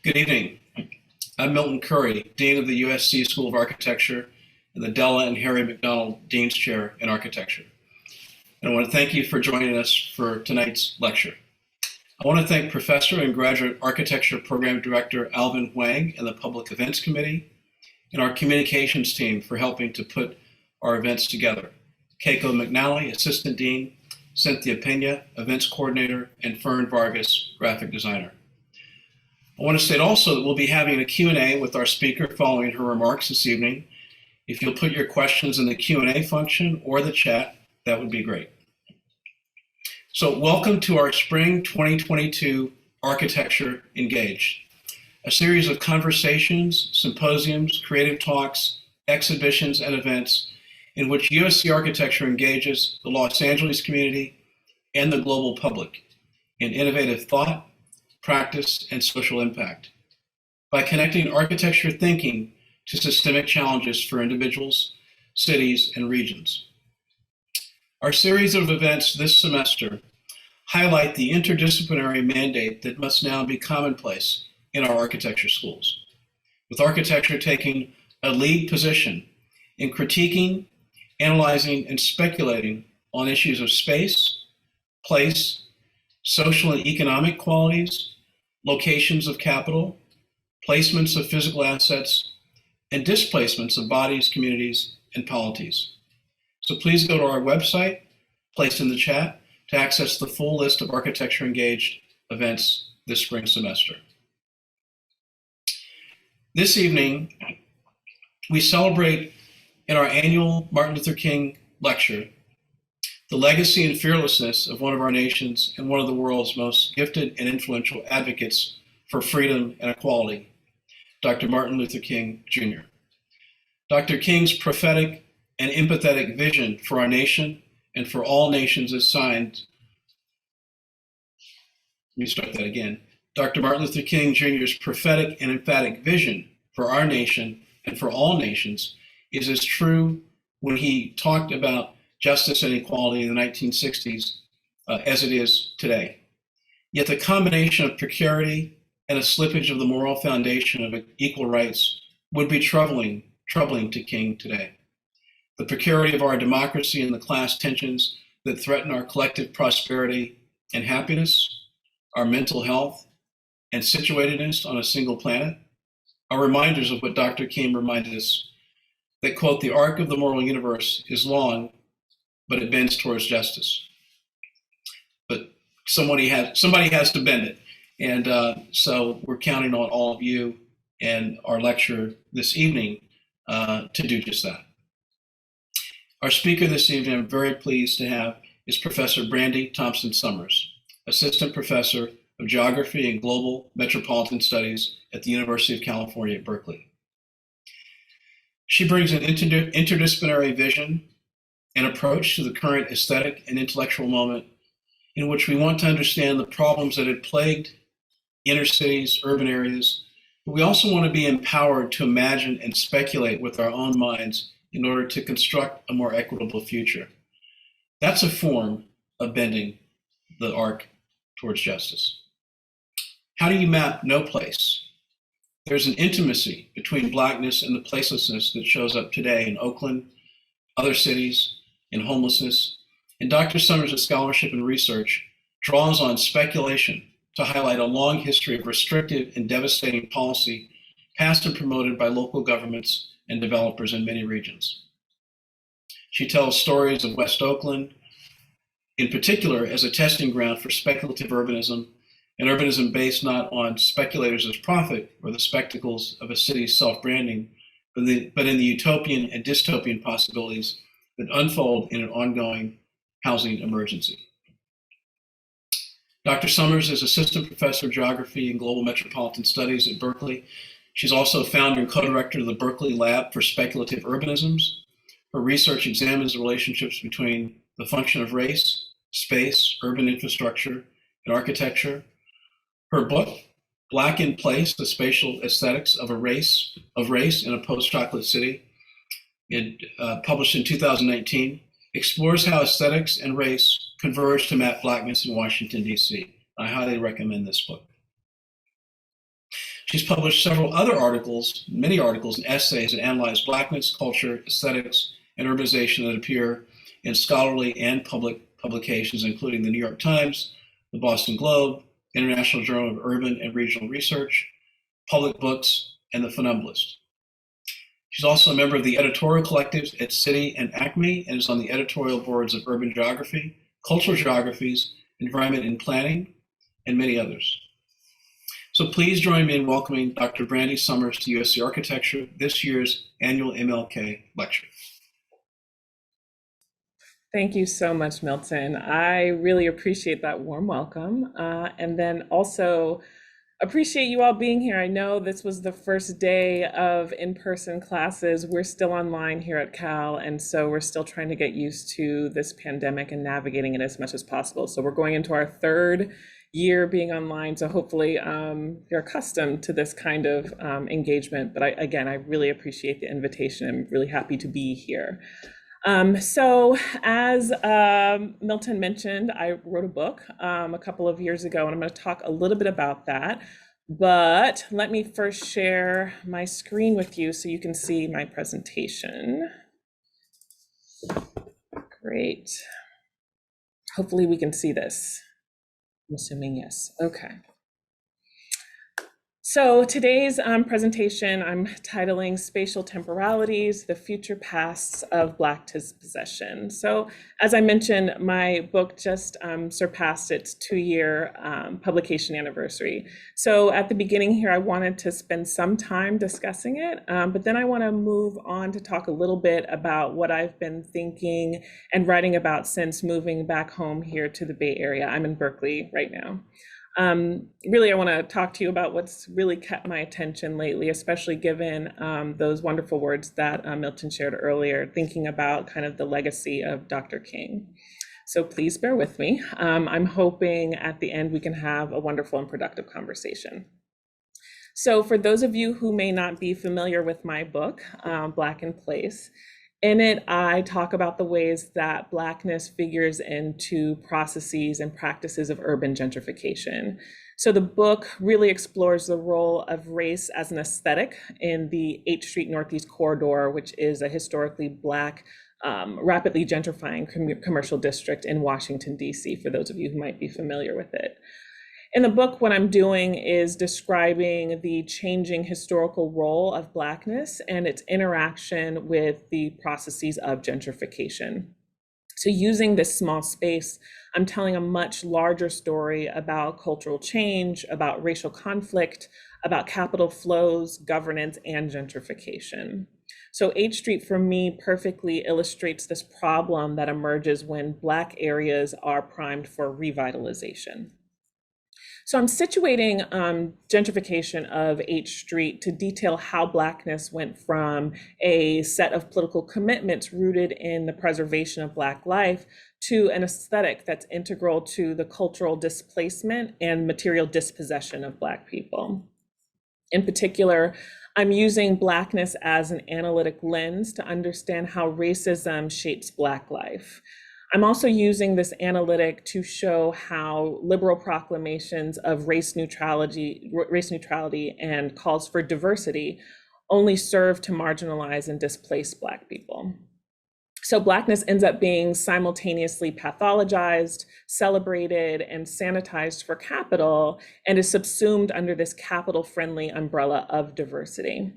Good evening. I'm Milton Curry, Dean of the USC School of Architecture and the Della and Harry McDonald Dean's Chair in Architecture. And I want to thank you for joining us for tonight's lecture. I want to thank Professor and Graduate Architecture Program Director Alvin Huang and the Public Events Committee and our communications team for helping to put our events together. Keiko McNally, Assistant Dean, Cynthia Pena, Events Coordinator, and Fern Vargas, Graphic Designer. I want to state also that we'll be having a Q&A with our speaker following her remarks this evening. If you'll put your questions in the Q&A function or the chat, that would be great. So welcome to our Spring 2022 Architecture Engaged, a series of conversations, symposiums, creative talks, exhibitions, and events in which USC Architecture engages the Los Angeles community and the global public in innovative thought, practice, and social impact by connecting architecture thinking to systemic challenges for individuals, cities, and regions. Our series of events this semester highlight the interdisciplinary mandate that must now be commonplace in our architecture schools, with architecture taking a lead position in critiquing, analyzing, and speculating on issues of space, place, social and economic qualities, locations of capital, placements of physical assets, and displacements of bodies, communities, and polities. So please go to our website, placed in the chat, to access the full list of Architecture Engaged events this spring semester. This evening, we celebrate in our annual Martin Luther King lecture the legacy and fearlessness of one of our nation's and one of the world's most gifted and influential advocates for freedom and equality, Dr. Martin Luther King, Jr. Dr. King's prophetic and empathetic vision for our nation and for all nations is signed. Let me start that again. Dr. Martin Luther King Jr.'s prophetic and emphatic vision for our nation and for all nations is as true when he talked about justice and equality in the 1960s as it is today. Yet the combination of precarity and a slippage of the moral foundation of equal rights would be troubling to King today. The precarity of our democracy and the class tensions that threaten our collective prosperity and happiness, our mental health, and situatedness on a single planet are reminders of what Dr. King reminded us, that, quote, the arc of the moral universe is long, but it bends towards justice. But somebody has to bend it. And so we're counting on all of you and our lecture this evening to do just that. Our speaker this evening, I'm very pleased to have, is Professor Brandy Thompson Summers, Assistant Professor of Geography and Global Metropolitan Studies at the University of California at Berkeley. She brings an interdisciplinary vision and approach to the current aesthetic and intellectual moment in which we want to understand the problems that had plagued inner cities, urban areas, but we also want to be empowered to imagine and speculate with our own minds in order to construct a more equitable future. That's a form of bending the arc towards justice. How do you map no place? There's an intimacy between Blackness and the placelessness that shows up today in Oakland, other cities, in homelessness. And Dr. Summers' scholarship and research draws on speculation to highlight a long history of restrictive and devastating policy passed and promoted by local governments and developers in many regions. She tells stories of West Oakland, in particular, as a testing ground for speculative urbanism, and urbanism based not on speculators as profit or the spectacles of a city's self-branding, but in the utopian and dystopian possibilities that unfold in an ongoing housing emergency. Dr. Summers is Assistant Professor of Geography and Global Metropolitan Studies at Berkeley. She's also founder and co-director of the Berkeley Lab for Speculative Urbanisms. Her research examines the relationships between the function of race, space, urban infrastructure, and architecture. Her book, Black in Place, The Spatial Aesthetics of Race in a Post-Chocolate City, published in 2019, explores how aesthetics and race converge to map Blackness in Washington, D.C. I highly recommend this book. She's published several other articles, many articles and essays that analyze Blackness, culture, aesthetics, and urbanization that appear in scholarly and public publications, including the New York Times, the Boston Globe, International Journal of Urban and Regional Research, Public Books, and the Funambulist. She's also a member of the editorial collectives at City and Acme and is on the editorial boards of Urban Geography, Cultural Geographies, Environment and Planning, and many others. So please join me in welcoming Dr. Brandy Summers to USC Architecture, this year's annual MLK lecture. Thank you so much, Milton. I really appreciate that warm welcome. And then also appreciate you all being here. I know this was the first day of in-person classes. We're still online here at Cal, and so we're still trying to get used to this pandemic and navigating it as much as possible. So we're going into our third year being online, so hopefully you're accustomed to this kind of engagement. But again, I really appreciate the invitation. I'm really happy to be here. So as Milton mentioned, I wrote a book a couple of years ago, and I'm going to talk a little bit about that. But let me first share my screen with you so you can see my presentation. Great. Hopefully we can see this. I'm assuming yes. Okay. So today's presentation, I'm titling Spatial Temporalities, the Future Pasts of Black Dispossession. So as I mentioned, my book just surpassed its 2-year publication anniversary. So at the beginning here, I wanted to spend some time discussing it, but then I want to move on to talk a little bit about what I've been thinking and writing about since moving back home here to the Bay Area. I'm in Berkeley right now. Really, I want to talk to you about what's really kept my attention lately, especially given those wonderful words that Milton shared earlier, thinking about kind of the legacy of Dr. King. So please bear with me. I'm hoping at the end we can have a wonderful and productive conversation. So for those of you who may not be familiar with my book, Black in Place, in it, I talk about the ways that Blackness figures into processes and practices of urban gentrification. So the book really explores the role of race as an aesthetic in the 8th Street Northeast corridor, which is a historically Black, rapidly gentrifying commercial district in Washington, D.C., for those of you who might be familiar with it. In the book, what I'm doing is describing the changing historical role of Blackness and its interaction with the processes of gentrification. So using this small space, I'm telling a much larger story about cultural change, about racial conflict, about capital flows, governance, and gentrification. So 8th Street for me perfectly illustrates this problem that emerges when Black areas are primed for revitalization. So I'm situating gentrification of 8th Street to detail how Blackness went from a set of political commitments rooted in the preservation of Black life to an aesthetic that's integral to the cultural displacement and material dispossession of Black people. In particular, I'm using Blackness as an analytic lens to understand how racism shapes Black life. I'm also using this analytic to show how liberal proclamations of race neutrality and calls for diversity only serve to marginalize and displace Black people. So Blackness ends up being simultaneously pathologized, celebrated, and sanitized for capital, and is subsumed under this capital-friendly umbrella of diversity.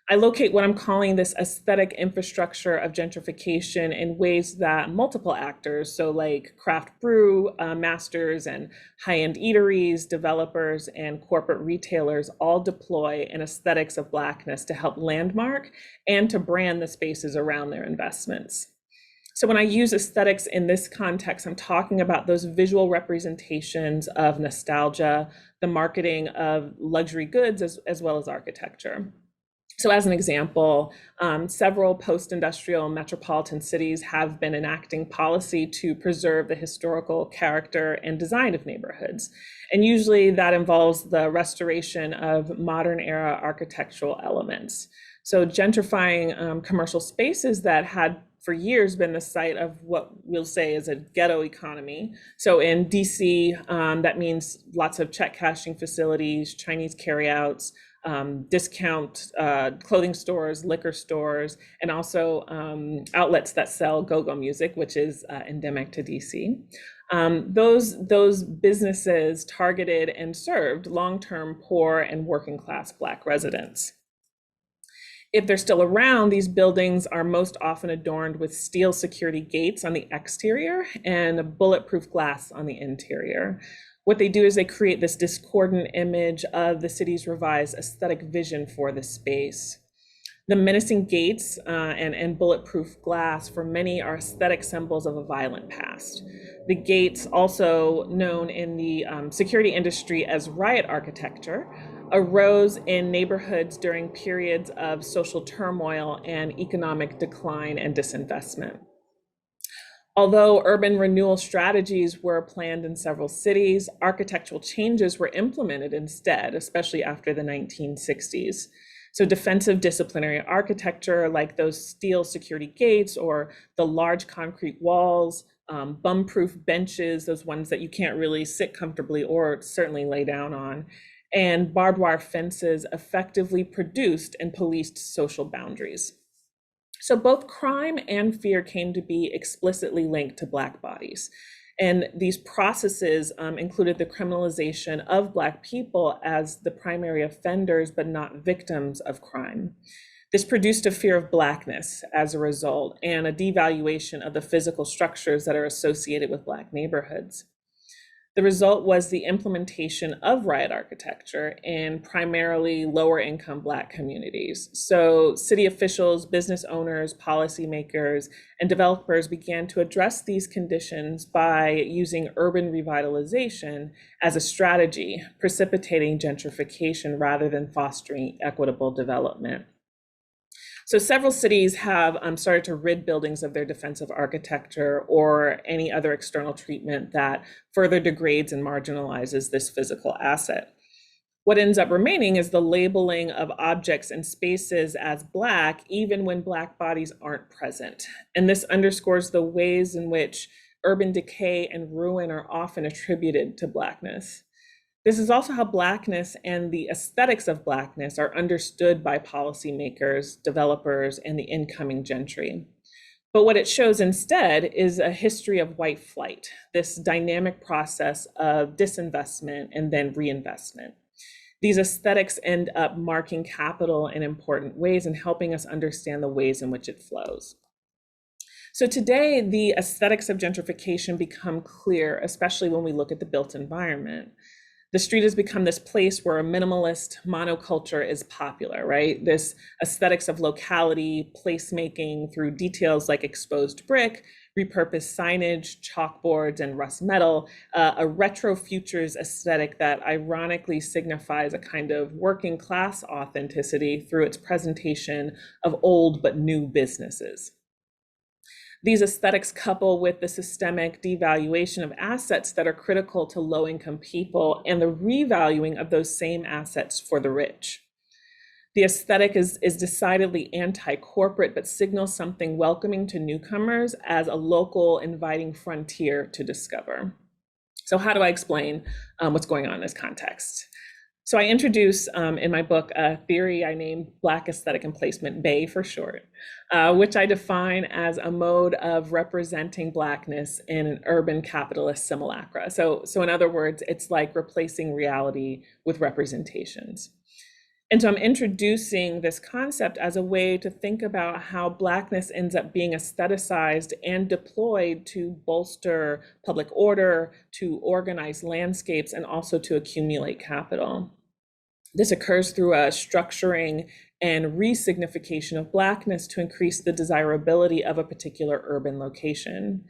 I locate what I'm calling this aesthetic infrastructure of gentrification in ways that multiple actors, so like craft brew masters and high-end eateries, developers, and corporate retailers all deploy in aesthetics of Blackness to help landmark and to brand the spaces around their investments. So when I use aesthetics in this context, I'm talking about those visual representations of nostalgia, the marketing of luxury goods, as well as architecture. So as an example, several post-industrial metropolitan cities have been enacting policy to preserve the historical character and design of neighborhoods. And usually that involves the restoration of modern era architectural elements. So gentrifying commercial spaces that had for years been the site of what we'll say is a ghetto economy. So in DC, that means lots of check cashing facilities, Chinese carryouts, discount clothing stores, liquor stores, and also outlets that sell go-go music, which is endemic to DC. Those businesses targeted and served long-term poor and working class Black residents. If they're still around, these buildings are most often adorned with steel security gates on the exterior and bulletproof glass on the interior. What they do is they create this discordant image of the city's revised aesthetic vision for the space. The menacing gates and bulletproof glass for many are aesthetic symbols of a violent past. The gates, also known in the security industry as riot architecture, arose in neighborhoods during periods of social turmoil and economic decline and disinvestment. Although urban renewal strategies were planned in several cities, architectural changes were implemented instead, especially after the 1960s. So defensive disciplinary architecture, like those steel security gates or the large concrete walls, bum-proof benches, those ones that you can't really sit comfortably or certainly lay down on, and barbed wire fences effectively produced and policed social boundaries. So both crime and fear came to be explicitly linked to Black bodies. And these processes included the criminalization of Black people as the primary offenders, but not victims of crime. This produced a fear of Blackness as a result, and a devaluation of the physical structures that are associated with Black neighborhoods. The result was the implementation of riot architecture in primarily lower income Black communities. So city officials, business owners, policymakers, and developers began to address these conditions by using urban revitalization as a strategy, precipitating gentrification rather than fostering equitable development. So several cities have started to rid buildings of their defensive architecture or any other external treatment that further degrades and marginalizes this physical asset. What ends up remaining is the labeling of objects and spaces as Black, even when Black bodies aren't present. And this underscores the ways in which urban decay and ruin are often attributed to Blackness. This is also how Blackness and the aesthetics of Blackness are understood by policymakers, developers, and the incoming gentry. But what it shows instead is a history of white flight, this dynamic process of disinvestment and then reinvestment. These aesthetics end up marking capital in important ways and helping us understand the ways in which it flows. So today, the aesthetics of gentrification become clear, especially when we look at the built environment. The street has become this place where a minimalist monoculture is popular, right? This aesthetics of locality, placemaking through details like exposed brick, repurposed signage, chalkboards, and rust metal, a retro futures aesthetic that ironically signifies a kind of working class authenticity through its presentation of old but new businesses. These aesthetics couple with the systemic devaluation of assets that are critical to low-income people and the revaluing of those same assets for the rich. The aesthetic is decidedly anti-corporate, but signals something welcoming to newcomers as a local, inviting frontier to discover. So how do I explain what's going on in this context? So I introduce in my book a theory I named Black Aesthetic Emplacement, BAE for short, which I define as a mode of representing Blackness in an urban capitalist simulacra. So in other words, it's like replacing reality with representations. And so I'm introducing this concept as a way to think about how Blackness ends up being aestheticized and deployed to bolster public order, to organize landscapes, and also to accumulate capital. This occurs through a structuring and resignification of Blackness to increase the desirability of a particular urban location.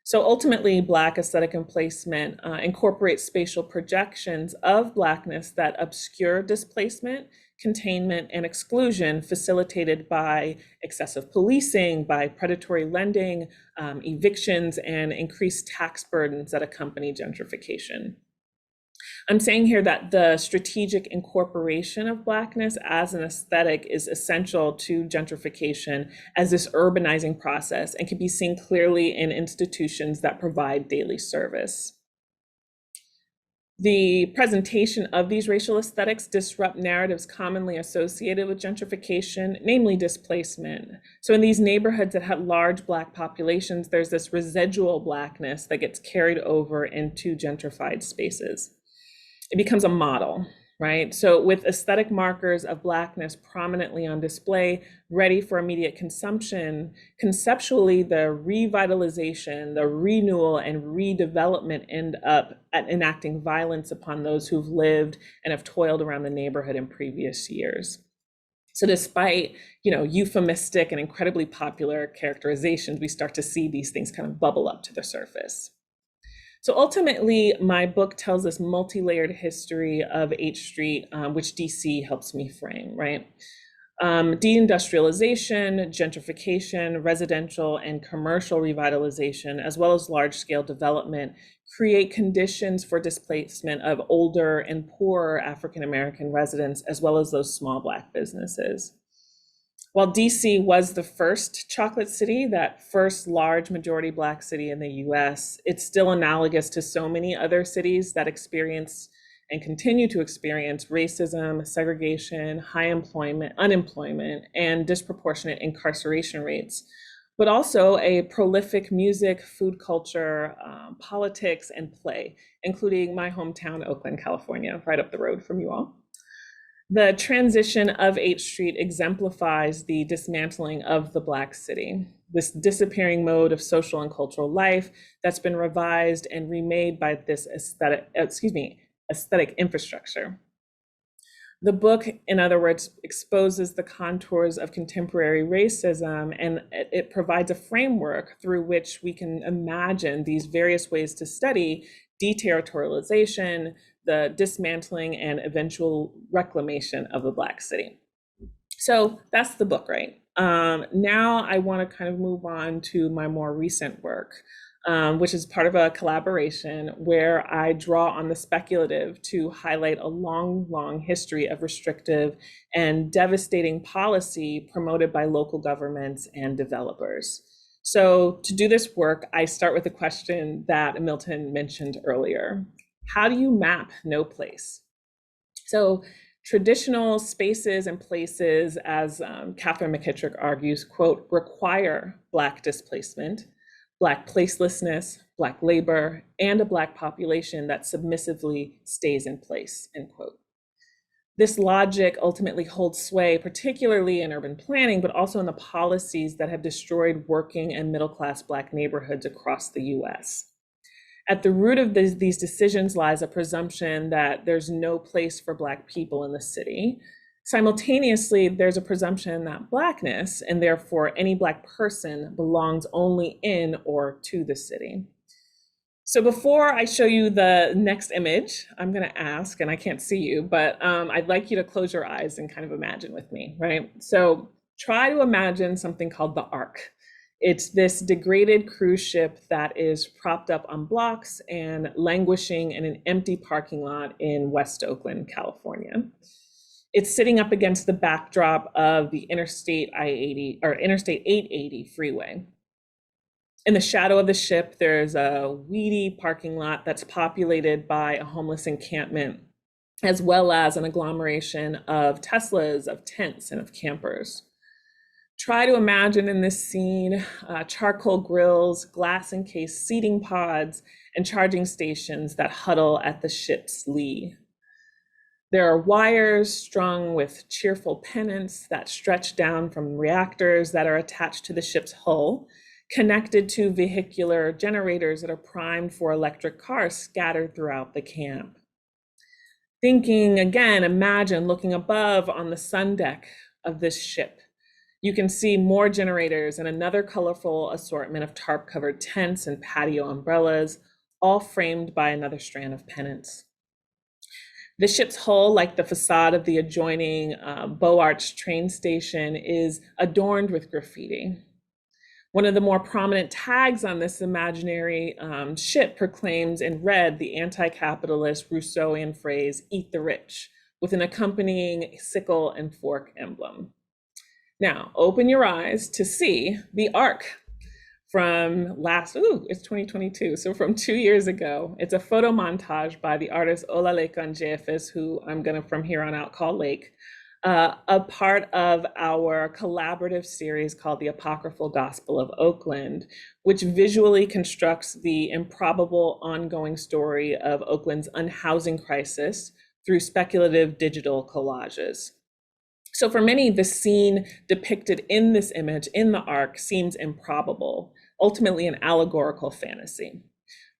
So ultimately, Black aesthetic emplacement incorporates spatial projections of Blackness that obscure displacement, containment, and exclusion facilitated by excessive policing, by predatory lending, evictions, and increased tax burdens that accompany gentrification. I'm saying here that the strategic incorporation of Blackness as an aesthetic is essential to gentrification as this urbanizing process and can be seen clearly in institutions that provide daily service. The presentation of these racial aesthetics disrupt narratives commonly associated with gentrification, namely displacement. So in these neighborhoods that had large Black populations, there's this residual Blackness that gets carried over into gentrified spaces. It becomes a model, right? So with aesthetic markers of Blackness prominently on display, ready for immediate consumption, conceptually the revitalization, the renewal and redevelopment end up at enacting violence upon those who've lived and have toiled around the neighborhood in previous years. So despite, euphemistic and incredibly popular characterizations, we start to see these things kind of bubble up to the surface. So ultimately, my book tells this multi-layered history of H Street, which DC helps me frame, right? Deindustrialization, gentrification, residential and commercial revitalization, as well as large-scale development, create conditions for displacement of older and poorer African-American residents, as well as those small Black businesses. While DC was the first chocolate city, that first large majority Black city in the US, it's still analogous to so many other cities that experience and continue to experience racism, segregation, high unemployment, and disproportionate incarceration rates, but also a prolific music, food culture, politics, and play, including my hometown, Oakland, California, right up the road from you all. The transition of H Street exemplifies the dismantling of the Black city, this disappearing mode of social and cultural life that's been revised and remade by this aesthetic infrastructure. The book, in other words, exposes the contours of contemporary racism, and it provides a framework through which we can imagine these various ways to study deterritorialization, the dismantling and eventual reclamation of the Black city. So that's the book, right? Now I want to kind of move on to my more recent work, which is part of a collaboration where I draw on the speculative to highlight a long history of restrictive and devastating policy promoted by local governments and developers. So to do this work, I start with a question that Milton mentioned earlier. How do you map no place? So traditional spaces and places, as Catherine McKittrick argues, quote, require Black displacement, Black placelessness, Black labor, and a Black population that submissively stays in place, end quote. This logic ultimately holds sway, particularly in urban planning, but also in the policies that have destroyed working and middle-class Black neighborhoods across the US. At the root of these decisions lies a presumption that there's no place for Black people in the city. Simultaneously, there's a presumption that Blackness, and therefore any Black person, belongs only in or to the city. So before I show you the next image, I'm going to ask, and I can't see you, but I'd like you to close your eyes and kind of imagine with me, right? So try to imagine something called the Ark. It's this degraded cruise ship that is propped up on blocks and languishing in an empty parking lot in West Oakland, California. It's sitting up against the backdrop of the Interstate 880 freeway. In the shadow of the ship, there's a weedy parking lot that's populated by a homeless encampment, as well as an agglomeration of Teslas, of tents, and of campers. Try to imagine in this scene charcoal grills, glass encased seating pods, and charging stations that huddle at the ship's lee. There are wires strung with cheerful pennants that stretch down from reactors that are attached to the ship's hull, connected to vehicular generators that are primed for electric cars scattered throughout the camp. Thinking again, imagine looking above on the sun deck of this ship. You can see more generators and another colorful assortment of tarp-covered tents and patio umbrellas, all framed by another strand of pennants. The ship's hull, like the facade of the adjoining Beaux Arts train station, is adorned with graffiti. One of the more prominent tags on this imaginary ship proclaims in red the anti-capitalist Rousseauian phrase, "Eat the rich," with an accompanying sickle and fork emblem. Now, open your eyes to see the arc from it's 2022, so from 2 years ago. It's a photo montage by the artist Olalekan Jeffes, who I'm gonna from here on out call Lake, a part of our collaborative series called The Apocryphal Gospel of Oakland, which visually constructs the improbable ongoing story of Oakland's unhousing crisis through speculative digital collages. So for many, the scene depicted in this image, in the arc, seems improbable, ultimately an allegorical fantasy.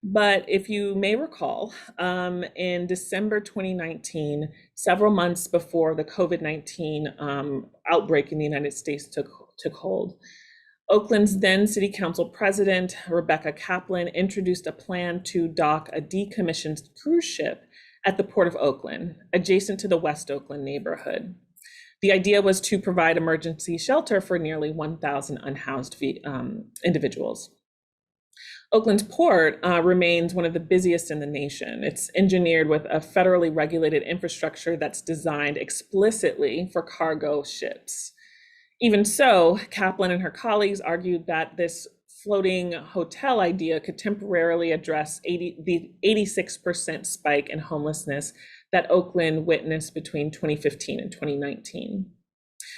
But if you may recall, in December 2019, several months before the COVID-19 outbreak in the United States took hold, Oakland's then City Council President, Rebecca Kaplan, introduced a plan to dock a decommissioned cruise ship at the Port of Oakland, adjacent to the West Oakland neighborhood. The idea was to provide emergency shelter for nearly 1,000 unhoused individuals. Oakland's port remains one of the busiest in the nation. It's engineered with a federally regulated infrastructure that's designed explicitly for cargo ships. Even so, Kaplan and her colleagues argued that this floating hotel idea could temporarily address the 86% spike in homelessness that Oakland witnessed between 2015 and 2019.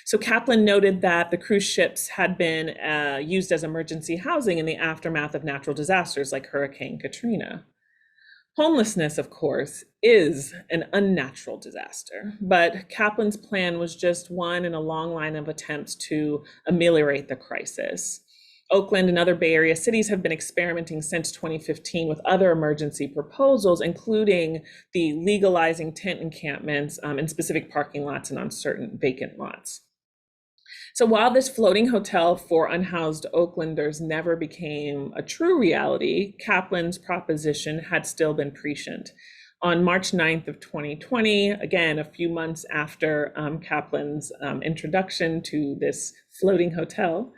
So Kaplan noted that the cruise ships had been used as emergency housing in the aftermath of natural disasters like Hurricane Katrina. Homelessness, of course, is an unnatural disaster, but Kaplan's plan was just one in a long line of attempts to ameliorate the crisis. Oakland and other Bay Area cities have been experimenting since 2015 with other emergency proposals, including the legalizing tent encampments in specific parking lots and on certain vacant lots. So while this floating hotel for unhoused Oaklanders never became a true reality, Kaplan's proposition had still been prescient. On March 9th of 2020, again, a few months after Kaplan's introduction to this floating hotel,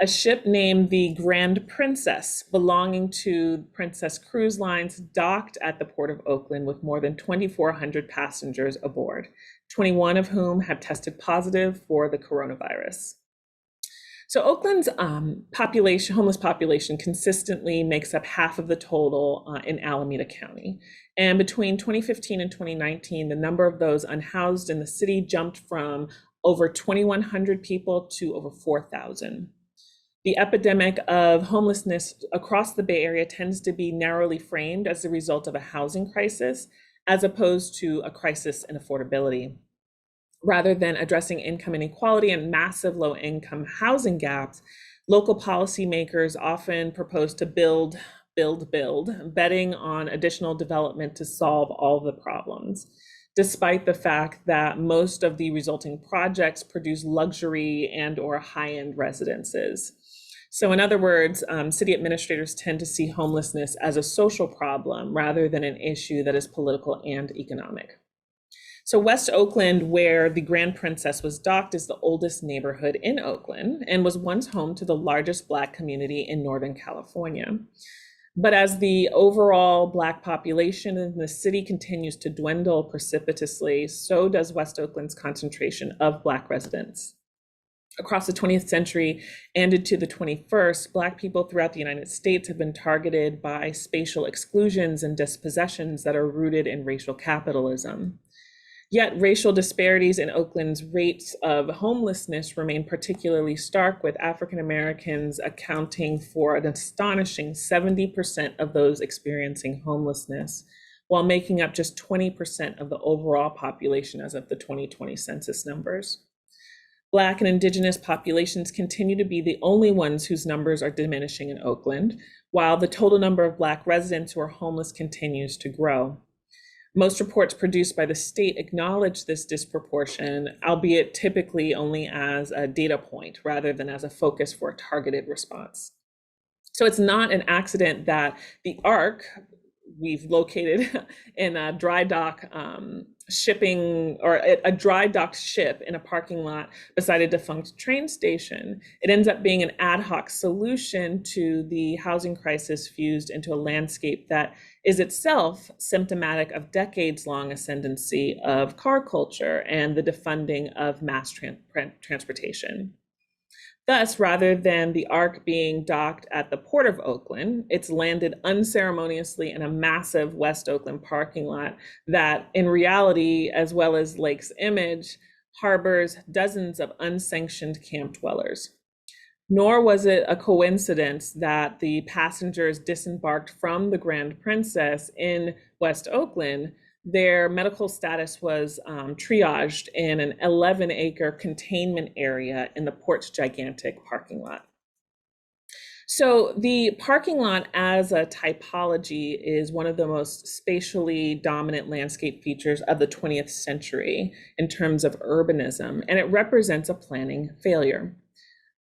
a ship named the Grand Princess, belonging to Princess Cruise Lines, docked at the Port of Oakland with more than 2,400 passengers aboard, 21 of whom had tested positive for the coronavirus. So Oakland's homeless population consistently makes up half of the total in Alameda County. And between 2015 and 2019, the number of those unhoused in the city jumped from over 2,100 people to over 4,000. The epidemic of homelessness across the Bay Area tends to be narrowly framed as a result of a housing crisis, as opposed to a crisis in affordability. Rather than addressing income inequality and massive low-income housing gaps, local policymakers often propose to build, betting on additional development to solve all the problems, despite the fact that most of the resulting projects produce luxury and/or high-end residences. So in other words, city administrators tend to see homelessness as a social problem rather than an issue that is political and economic. So West Oakland, where the Grand Princess was docked, is the oldest neighborhood in Oakland and was once home to the largest Black community in Northern California. But as the overall Black population in the city continues to dwindle precipitously, so does West Oakland's concentration of Black residents. Across the 20th century and into the 21st, Black people throughout the United States have been targeted by spatial exclusions and dispossessions that are rooted in racial capitalism. Yet racial disparities in Oakland's rates of homelessness remain particularly stark, with African Americans accounting for an astonishing 70% of those experiencing homelessness, while making up just 20% of the overall population as of the 2020 census numbers. Black and Indigenous populations continue to be the only ones whose numbers are diminishing in Oakland, while the total number of Black residents who are homeless continues to grow. Most reports produced by the state acknowledge this disproportion, albeit typically only as a data point rather than as a focus for a targeted response. So it's not an accident that the ARC, we've located in a dry dock shipping, or a dry docked ship in a parking lot beside a defunct train station. It ends up being an ad hoc solution to the housing crisis fused into a landscape that is itself symptomatic of decades-long ascendancy of car culture and the defunding of mass transportation. Thus, rather than the Ark being docked at the Port of Oakland, it's landed unceremoniously in a massive West Oakland parking lot that, in reality, as well as Lake's image, harbors dozens of unsanctioned camp dwellers. Nor was it a coincidence that the passengers disembarked from the Grand Princess in West Oakland. Their medical status was triaged in an 11-acre containment area in the port's gigantic parking lot. So the parking lot as a typology is one of the most spatially dominant landscape features of the 20th century in terms of urbanism, and it represents a planning failure.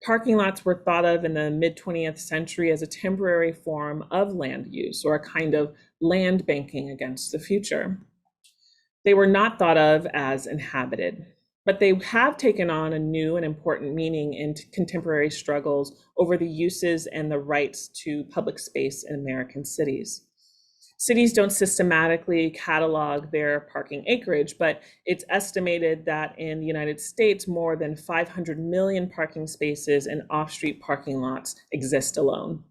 Parking lots were thought of in the mid-20th century as a temporary form of land use, or a kind of land banking against the future. They were not thought of as inhabited, but they have taken on a new and important meaning in contemporary struggles over the uses and the rights to public space in American cities. Cities don't systematically catalog their parking acreage, but it's estimated that in the United States, more than 500 million parking spaces and off-street parking lots exist alone.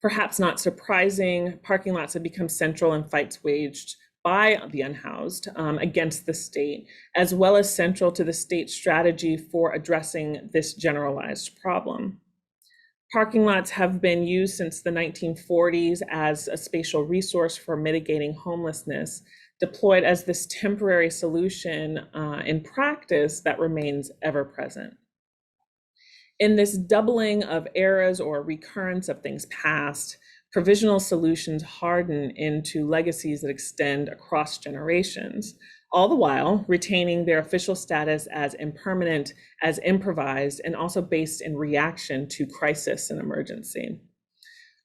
Perhaps not surprising, parking lots have become central in fights waged by the unhoused against the state, as well as central to the state's strategy for addressing this generalized problem. Parking lots have been used since the 1940s as a spatial resource for mitigating homelessness, deployed as this temporary solution in practice that remains ever present. In this doubling of eras or recurrence of things past, provisional solutions harden into legacies that extend across generations, all the while retaining their official status as impermanent, as improvised, and also based in reaction to crisis and emergency.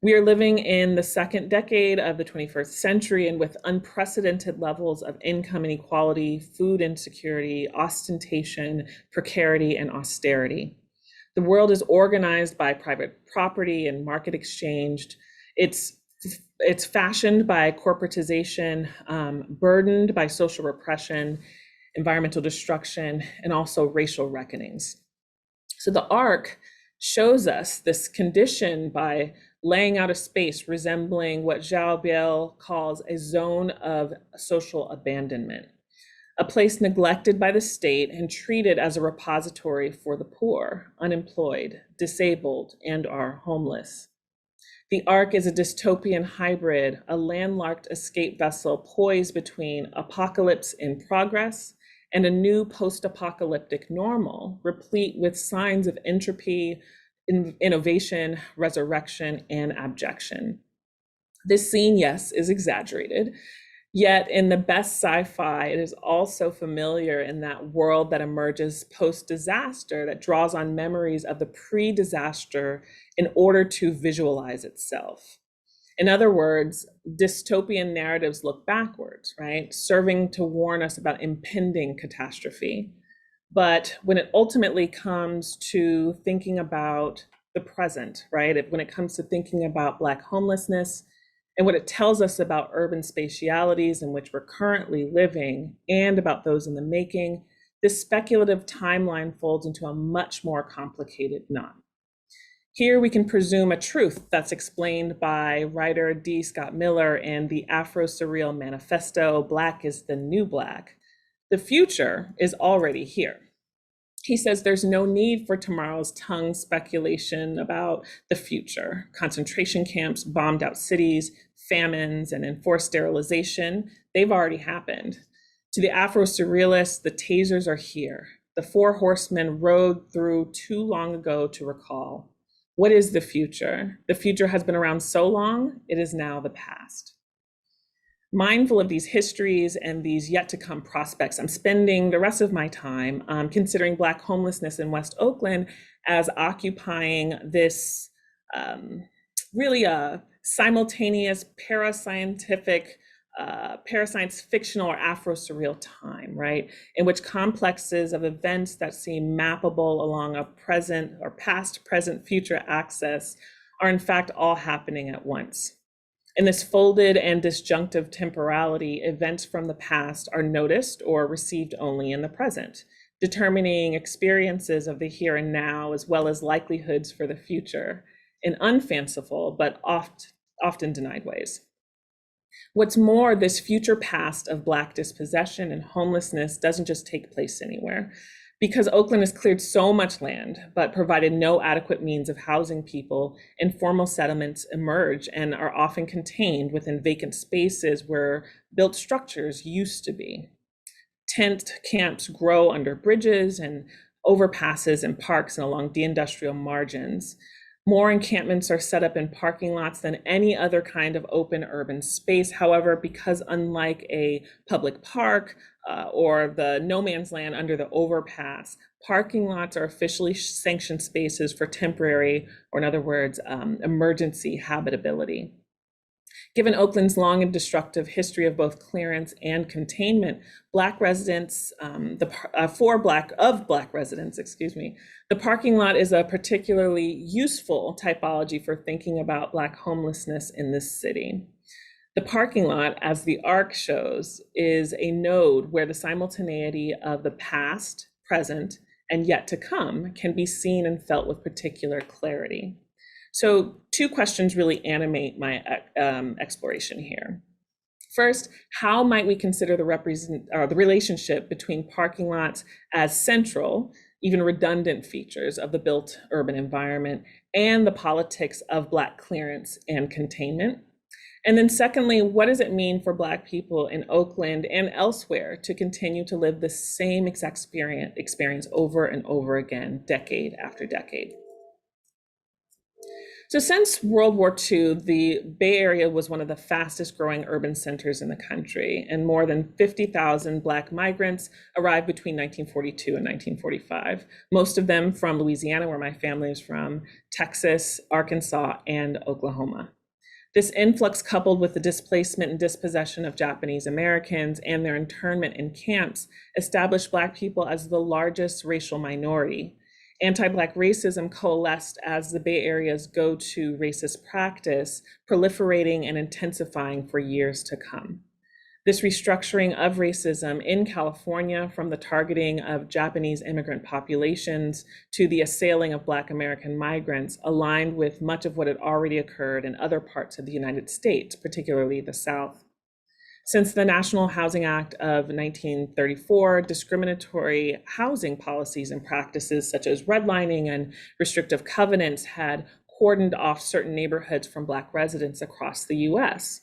We are living in the second decade of the 21st century, and with unprecedented levels of income inequality, food insecurity, ostentation, precarity, and austerity. The world is organized by private property and market exchange. It's fashioned by corporatization, burdened by social repression, environmental destruction, and also racial reckonings. So the Ark shows us this condition by laying out a space resembling what Zhao Biel calls a zone of social abandonment, a place neglected by the state and treated as a repository for the poor, unemployed, disabled, and are homeless. The Ark is a dystopian hybrid, a landlocked escape vessel poised between apocalypse in progress and a new post-apocalyptic normal, replete with signs of entropy, innovation, resurrection, and abjection. This scene, yes, is exaggerated, yet in the best sci-fi, it is also familiar in that world that emerges post-disaster, that draws on memories of the pre-disaster in order to visualize itself. In other words, dystopian narratives look backwards, right? Serving to warn us about impending catastrophe. But when it ultimately comes to thinking about the present, right? When it comes to thinking about Black homelessness, and what it tells us about urban spatialities in which we're currently living and about those in the making, this speculative timeline folds into a much more complicated knot. Here we can presume a truth that's explained by writer D. Scott Miller in the Afro-Surreal Manifesto, Black is the New Black. The future is already here. He says there's no need for tomorrow's tongue speculation about the future. Concentration camps, bombed out cities, famines, and enforced sterilization, they've already happened. To the Afro-Surrealists, the tasers are here. The four horsemen rode through too long ago to recall. What is the future? The future has been around so long, it is now the past. Mindful of these histories and these yet to come prospects, I'm spending the rest of my time considering Black homelessness in West Oakland as occupying this really simultaneous parascience fictional or Afro-surreal time, right? In which complexes of events that seem mappable along a present or past, present, future axis are in fact all happening at once. In this folded and disjunctive temporality, events from the past are noticed or received only in the present, determining experiences of the here and now, as well as likelihoods for the future, in unfanciful but often denied ways. What's more, this future past of Black dispossession and homelessness doesn't just take place anywhere. Because Oakland has cleared so much land, but provided no adequate means of housing people, informal settlements emerge and are often contained within vacant spaces where built structures used to be. Tent camps grow under bridges and overpasses and parks and along deindustrial margins. More encampments are set up in parking lots than any other kind of open urban space. However, because unlike a public park or the no man's land under the overpass, parking lots are officially sanctioned spaces for temporary, or in other words, emergency habitability. Given Oakland's long and destructive history of both clearance and containment, Black residents, Black residents, the parking lot is a particularly useful typology for thinking about Black homelessness in this city. The parking lot, as the arc shows, is a node where the simultaneity of the past, present, and yet to come can be seen and felt with particular clarity. So two questions really animate my exploration here. First, how might we consider the relationship between parking lots as central, even redundant features of the built urban environment and the politics of Black clearance and containment? And then secondly, what does it mean for Black people in Oakland and elsewhere to continue to live the same exact experience over and over again, decade after decade? So since World War II, the Bay Area was one of the fastest growing urban centers in the country, and more than 50,000 Black migrants arrived between 1942 and 1945, most of them from Louisiana, where my family is from, Texas, Arkansas, and Oklahoma. This influx, coupled with the displacement and dispossession of Japanese Americans and their internment in camps, established Black people as the largest racial minority. Anti-Black racism coalesced as the Bay Area's go-to racist practice, proliferating and intensifying for years to come. This restructuring of racism in California, from the targeting of Japanese immigrant populations to the assailing of Black American migrants, aligned with much of what had already occurred in other parts of the United States, particularly the South. Since the National Housing Act of 1934, discriminatory housing policies and practices such as redlining and restrictive covenants had cordoned off certain neighborhoods from Black residents across the US.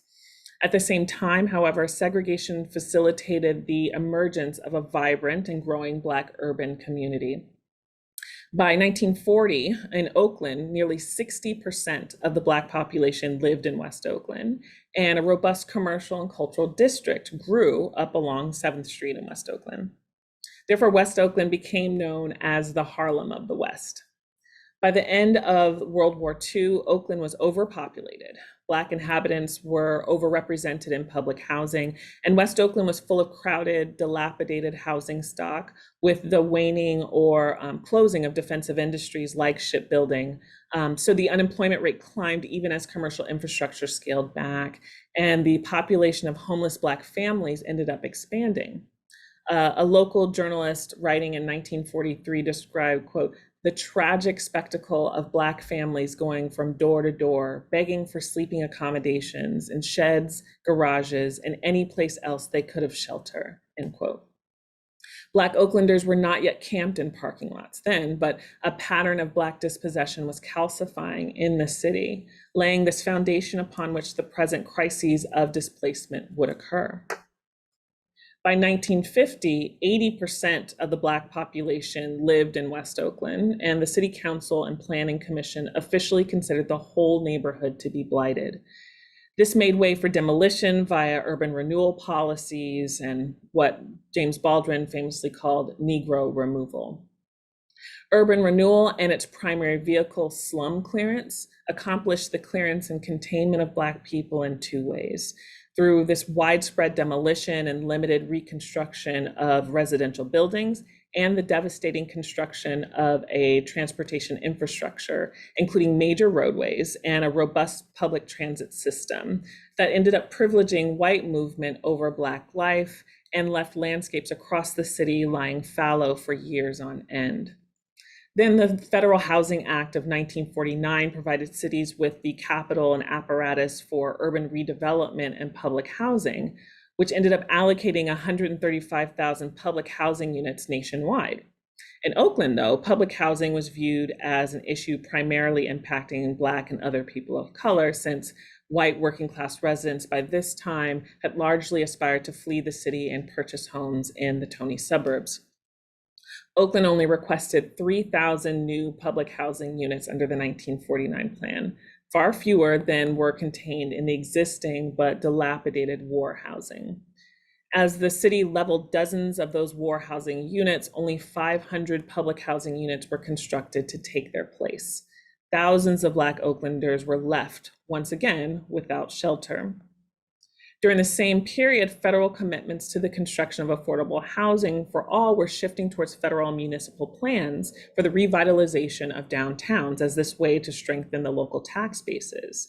At the same time, however, segregation facilitated the emergence of a vibrant and growing Black urban community. By 1940, in Oakland, nearly 60% of the Black population lived in West Oakland, and a robust commercial and cultural district grew up along 7th Street in West Oakland. Therefore, West Oakland became known as the Harlem of the West. By the end of World War II, Oakland was overpopulated. Black inhabitants were overrepresented in public housing, and West Oakland was full of crowded, dilapidated housing stock, with the waning or closing of defensive industries like shipbuilding. So the unemployment rate climbed even as commercial infrastructure scaled back, and the population of homeless Black families ended up expanding. A local journalist writing in 1943 described, quote, "the tragic spectacle of Black families going from door to door, begging for sleeping accommodations in sheds, garages, and any place else they could have shelter," end quote. Black Oaklanders were not yet camped in parking lots then, but a pattern of Black dispossession was calcifying in the city, laying this foundation upon which the present crises of displacement would occur. By 1950, 80% of the Black population lived in West Oakland, and the City Council and Planning Commission officially considered the whole neighborhood to be blighted. This made way for demolition via urban renewal policies and what James Baldwin famously called Negro removal. Urban renewal and its primary vehicle, slum clearance, accomplished the clearance and containment of Black people in two ways: through this widespread demolition and limited reconstruction of residential buildings, and the devastating construction of a transportation infrastructure, including major roadways and a robust public transit system that ended up privileging white movement over Black life and left landscapes across the city lying fallow for years on end. Then the Federal Housing Act of 1949 provided cities with the capital and apparatus for urban redevelopment and public housing, which ended up allocating 135,000 public housing units nationwide. In Oakland, though, public housing was viewed as an issue primarily impacting Black and other people of color, since white working class residents by this time had largely aspired to flee the city and purchase homes in the Tony suburbs. Oakland only requested 3,000 new public housing units under the 1949 plan, far fewer than were contained in the existing but dilapidated war housing. As the city leveled dozens of those war housing units, only 500 public housing units were constructed to take their place. Thousands of Black Oaklanders were left, once again, without shelter. During the same period, federal commitments to the construction of affordable housing for all were shifting towards federal and municipal plans for the revitalization of downtowns as this way to strengthen the local tax bases.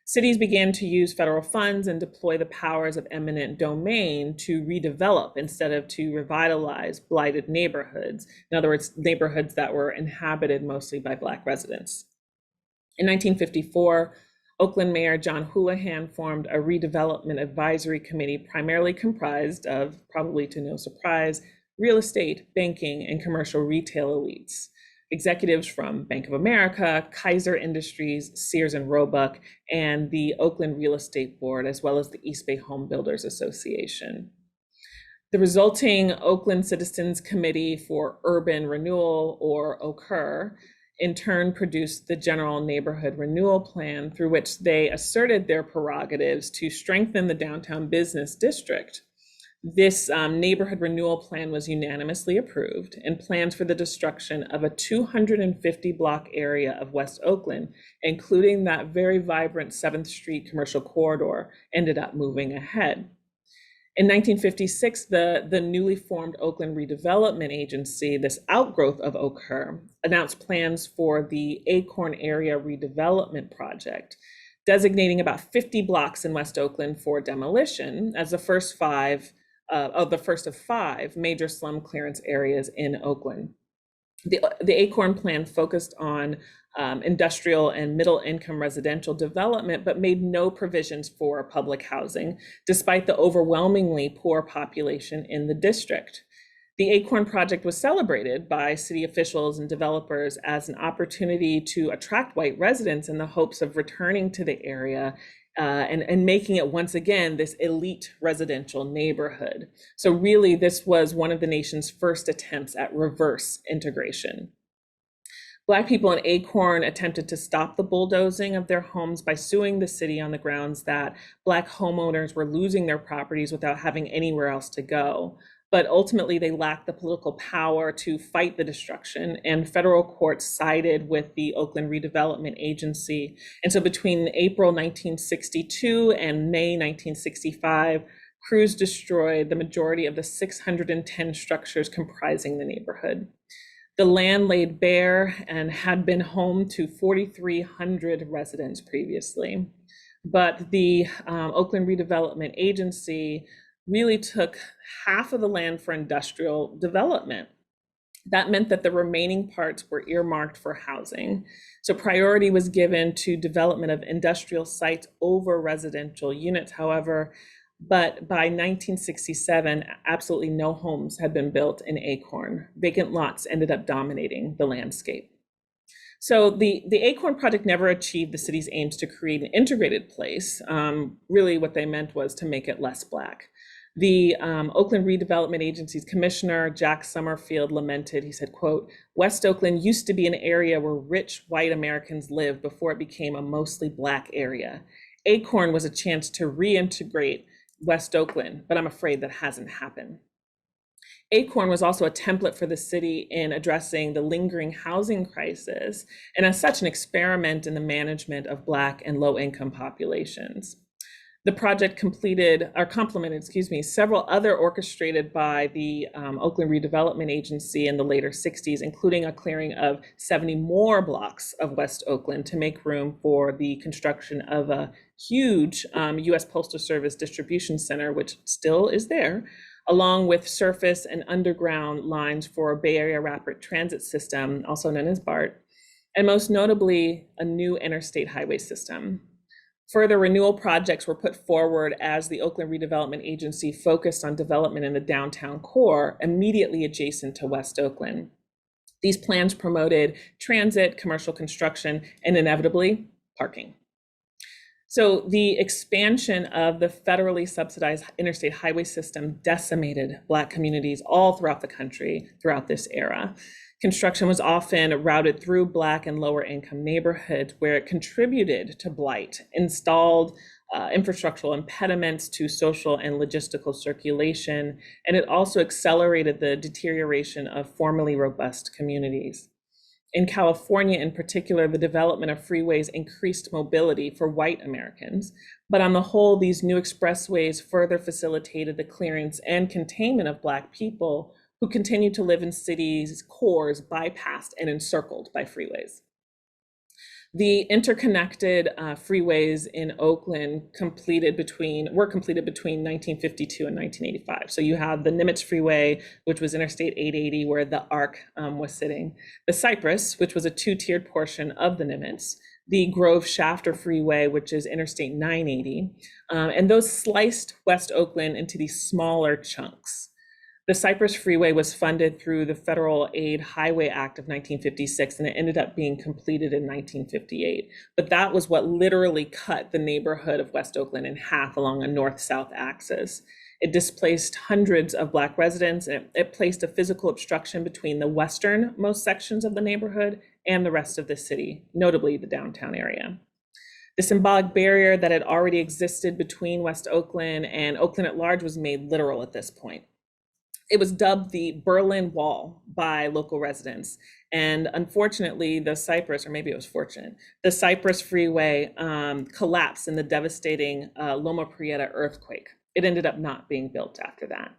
Cities began to use federal funds and deploy the powers of eminent domain to redevelop instead of to revitalize blighted neighborhoods. In other words, neighborhoods that were inhabited mostly by Black residents. In 1954, Oakland Mayor John Houlihan formed a redevelopment advisory committee primarily comprised of, probably to no surprise, real estate, banking, and commercial retail elites. Executives from Bank of America, Kaiser Industries, Sears and Roebuck, and the Oakland Real Estate Board, as well as the East Bay Home Builders Association. The resulting Oakland Citizens Committee for Urban Renewal, or OCUR, in turn produced the General Neighborhood Renewal Plan, through which they asserted their prerogatives to strengthen the downtown business district. This neighborhood renewal plan was unanimously approved, and plans for the destruction of a 250 block area of West Oakland, including that very vibrant 7th Street commercial corridor, ended up moving ahead. In 1956, the newly formed Oakland Redevelopment Agency, this outgrowth of OCUR, announced plans for the Acorn Area Redevelopment Project, designating about 50 blocks in West Oakland for demolition as the first of five major slum clearance areas in Oakland. The Acorn plan focused on industrial and middle-income residential development, but made no provisions for public housing, despite the overwhelmingly poor population in the district. The Acorn project was celebrated by city officials and developers as an opportunity to attract white residents in the hopes of returning to the area and making it once again this elite residential neighborhood. So really, this was one of the nation's first attempts at reverse integration. Black people in Acorn attempted to stop the bulldozing of their homes by suing the city on the grounds that Black homeowners were losing their properties without having anywhere else to go. But ultimately, they lacked the political power to fight the destruction, and federal courts sided with the Oakland Redevelopment Agency. And so between April 1962 and May 1965, crews destroyed the majority of the 610 structures comprising the neighborhood. The land laid bare and had been home to 4,300 residents previously. But the Oakland Redevelopment Agency really took half of the land for industrial development. That meant that the remaining parts were earmarked for housing. So priority was given to development of industrial sites over residential units, however, but by 1967, absolutely no homes had been built in Acorn. Vacant lots ended up dominating the landscape. So the Acorn project never achieved the city's aims to create an integrated place. Really what they meant was to make it less Black. The Oakland Redevelopment Agency's commissioner, Jack Summerfield, lamented, he said, quote, "West Oakland used to be an area where rich white Americans lived before it became a mostly Black area. Acorn was a chance to reintegrate West Oakland, but I'm afraid that hasn't happened." Acorn was also a template for the city in addressing the lingering housing crisis, and as such, an experiment in the management of Black and low-income populations. The project complemented several other orchestrated by the Oakland Redevelopment Agency in the later 60s, including a clearing of 70 more blocks of West Oakland to make room for the construction of a huge US Postal Service distribution center, which still is there, along with surface and underground lines for Bay Area Rapid Transit System, also known as BART, and most notably, a new interstate highway system. Further renewal projects were put forward as the Oakland Redevelopment Agency focused on development in the downtown core immediately adjacent to West Oakland. These plans promoted transit, commercial construction, and inevitably parking. So the expansion of the federally subsidized interstate highway system decimated Black communities all throughout the country throughout this era. Construction was often routed through Black and lower income neighborhoods where it contributed to blight, installed infrastructural impediments to social and logistical circulation, and it also accelerated the deterioration of formerly robust communities. In California, in particular, the development of freeways increased mobility for white Americans, but on the whole, these new expressways further facilitated the clearance and containment of Black people who continued to live in cities' cores bypassed and encircled by freeways. The interconnected freeways in Oakland were completed between 1952 and 1985. So you have the Nimitz Freeway, which was Interstate 880, where the ARC was sitting, the Cypress, which was a two-tiered portion of the Nimitz, the Grove Shafter Freeway, which is Interstate 980, and those sliced West Oakland into these smaller chunks. The Cypress Freeway was funded through the Federal Aid Highway Act of 1956, and it ended up being completed in 1958. But that was what literally cut the neighborhood of West Oakland in half along a north-south axis. It displaced hundreds of Black residents, and it placed a physical obstruction between the westernmost sections of the neighborhood and the rest of the city, notably the downtown area. The symbolic barrier that had already existed between West Oakland and Oakland at large was made literal at this point. It was dubbed the Berlin Wall by local residents. And unfortunately, the Cypress, or maybe it was fortunate, the Cypress Freeway collapsed in the devastating Loma Prieta earthquake. It ended up not being built after that.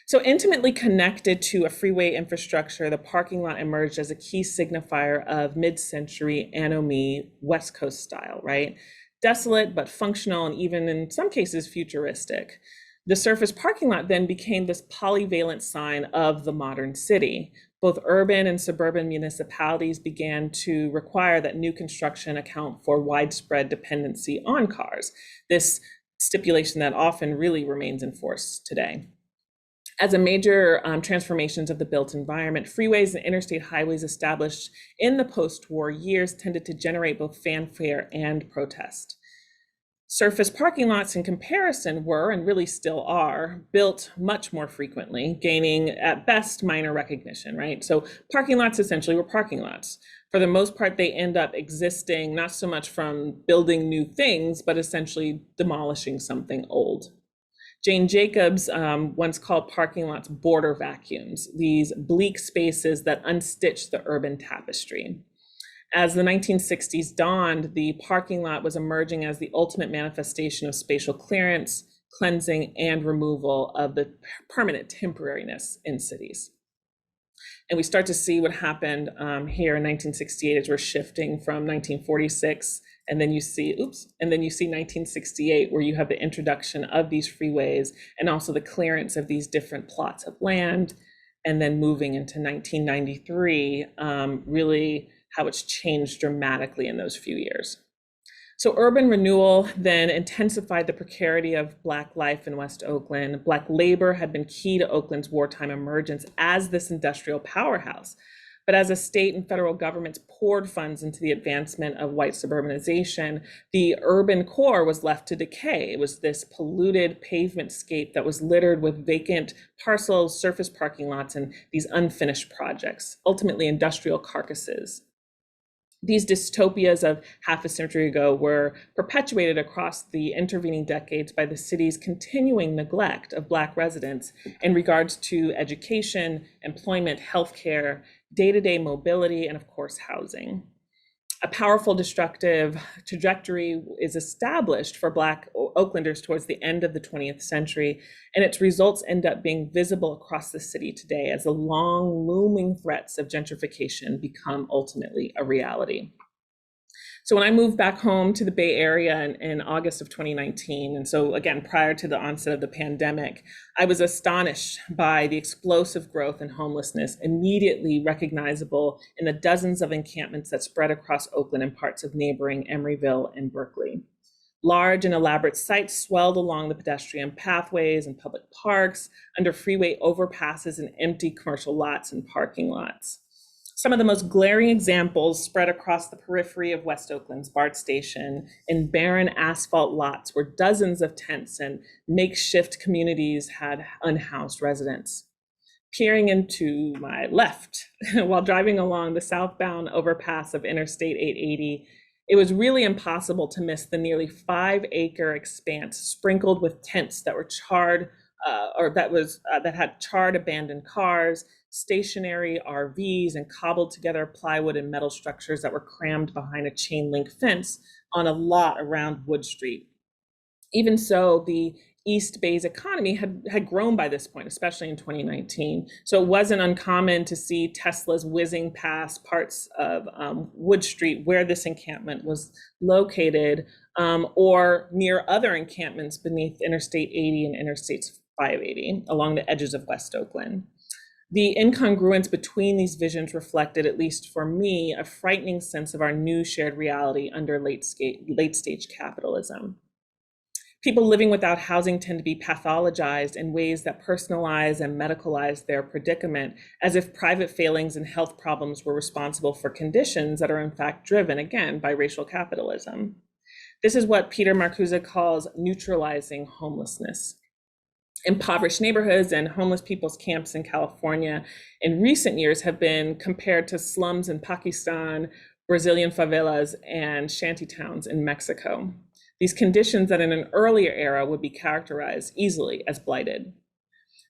So intimately connected to a freeway infrastructure, the parking lot emerged as a key signifier of mid-century anomie West Coast style, right? Desolate, but functional, and even in some cases futuristic. The surface parking lot then became this polyvalent sign of the modern city. Both urban and suburban municipalities began to require that new construction account for widespread dependency on cars, this stipulation that often really remains in force today. As a major transformations of the built environment, freeways and interstate highways established in the post-war years tended to generate both fanfare and protest. Surface parking lots in comparison were, and really still are, built much more frequently, gaining at best minor recognition, right? So parking lots essentially were parking lots. For the most part, they end up existing not so much from building new things, but essentially demolishing something old. Jane Jacobs once called parking lots border vacuums, these bleak spaces that unstitch the urban tapestry. As the 1960s dawned, the parking lot was emerging as the ultimate manifestation of spatial clearance, cleansing, and removal of the permanent temporariness in cities. And we start to see what happened here in 1968 as we're shifting from 1946, and then you see 1968, where you have the introduction of these freeways and also the clearance of these different plots of land, and then moving into 1993, really how it's changed dramatically in those few years. So urban renewal then intensified the precarity of Black life in West Oakland. Black labor had been key to Oakland's wartime emergence as this industrial powerhouse. But as the state and federal governments poured funds into the advancement of white suburbanization, the urban core was left to decay. It was this polluted pavement scape that was littered with vacant parcels, surface parking lots, and these unfinished projects, ultimately industrial carcasses. These dystopias of half a century ago were perpetuated across the intervening decades by the city's continuing neglect of Black residents in regards to education, employment, healthcare, day-to-day mobility, and of course, housing. A powerful destructive trajectory is established for Black Oaklanders towards the end of the 20th century, and its results end up being visible across the city today as the long looming threats of gentrification become ultimately a reality. So when I moved back home to the Bay Area in August of 2019, and so again, prior to the onset of the pandemic, I was astonished by the explosive growth in homelessness, immediately recognizable in the dozens of encampments that spread across Oakland and parts of neighboring Emeryville and Berkeley. Large and elaborate sites swelled along the pedestrian pathways and public parks, under freeway overpasses and empty commercial lots and parking lots. Some of the most glaring examples spread across the periphery of West Oakland's BART station in barren asphalt lots where dozens of tents and makeshift communities had unhoused residents. Peering into my left while driving along the southbound overpass of Interstate 880, it was really impossible to miss the nearly 5-acre expanse sprinkled with tents that were charred that had charred abandoned cars, stationary RVs, and cobbled together plywood and metal structures that were crammed behind a chain link fence on a lot around Wood Street. Even so, the East Bay's economy had grown by this point, especially in 2019. So it wasn't uncommon to see Teslas whizzing past parts of Wood Street where this encampment was located, or near other encampments beneath Interstate 80 and Interstate 580 along the edges of West Oakland. The incongruence between these visions reflected, at least for me, a frightening sense of our new shared reality under late stage capitalism. People living without housing tend to be pathologized in ways that personalize and medicalize their predicament, as if private failings and health problems were responsible for conditions that are in fact driven, again, by racial capitalism. This is what Peter Marcuse calls neutralizing homelessness. Impoverished neighborhoods and homeless people's camps in California in recent years have been compared to slums in Pakistan, Brazilian favelas, and shantytowns in Mexico. These conditions that in an earlier era would be characterized easily as blighted.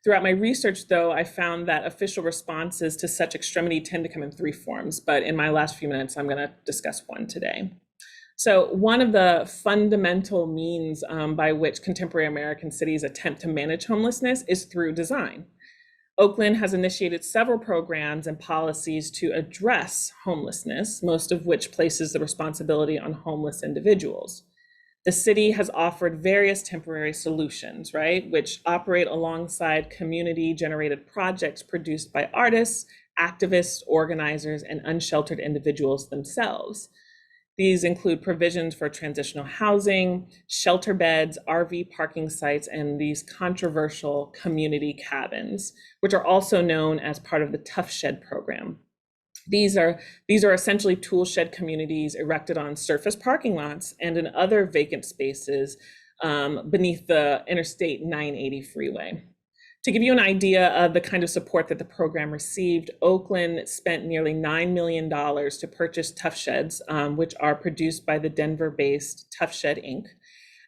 Throughout my research, though, I found that official responses to such extremity tend to come in 3 forms, but in my last few minutes, I'm going to discuss one today. So one of the fundamental means by which contemporary American cities attempt to manage homelessness is through design. Oakland has initiated several programs and policies to address homelessness, most of which places the responsibility on homeless individuals. The city has offered various temporary solutions, right, which operate alongside community-generated projects produced by artists, activists, organizers, and unsheltered individuals themselves. These include provisions for transitional housing, shelter beds, RV parking sites, and these controversial community cabins, which are also known as part of the Tough Shed program. These are essentially tool shed communities erected on surface parking lots and in other vacant spaces beneath the Interstate 980 freeway. To give you an idea of the kind of support that the program received, Oakland spent nearly $9 million to purchase Tough Sheds, which are produced by the Denver-based Tough Shed Inc.,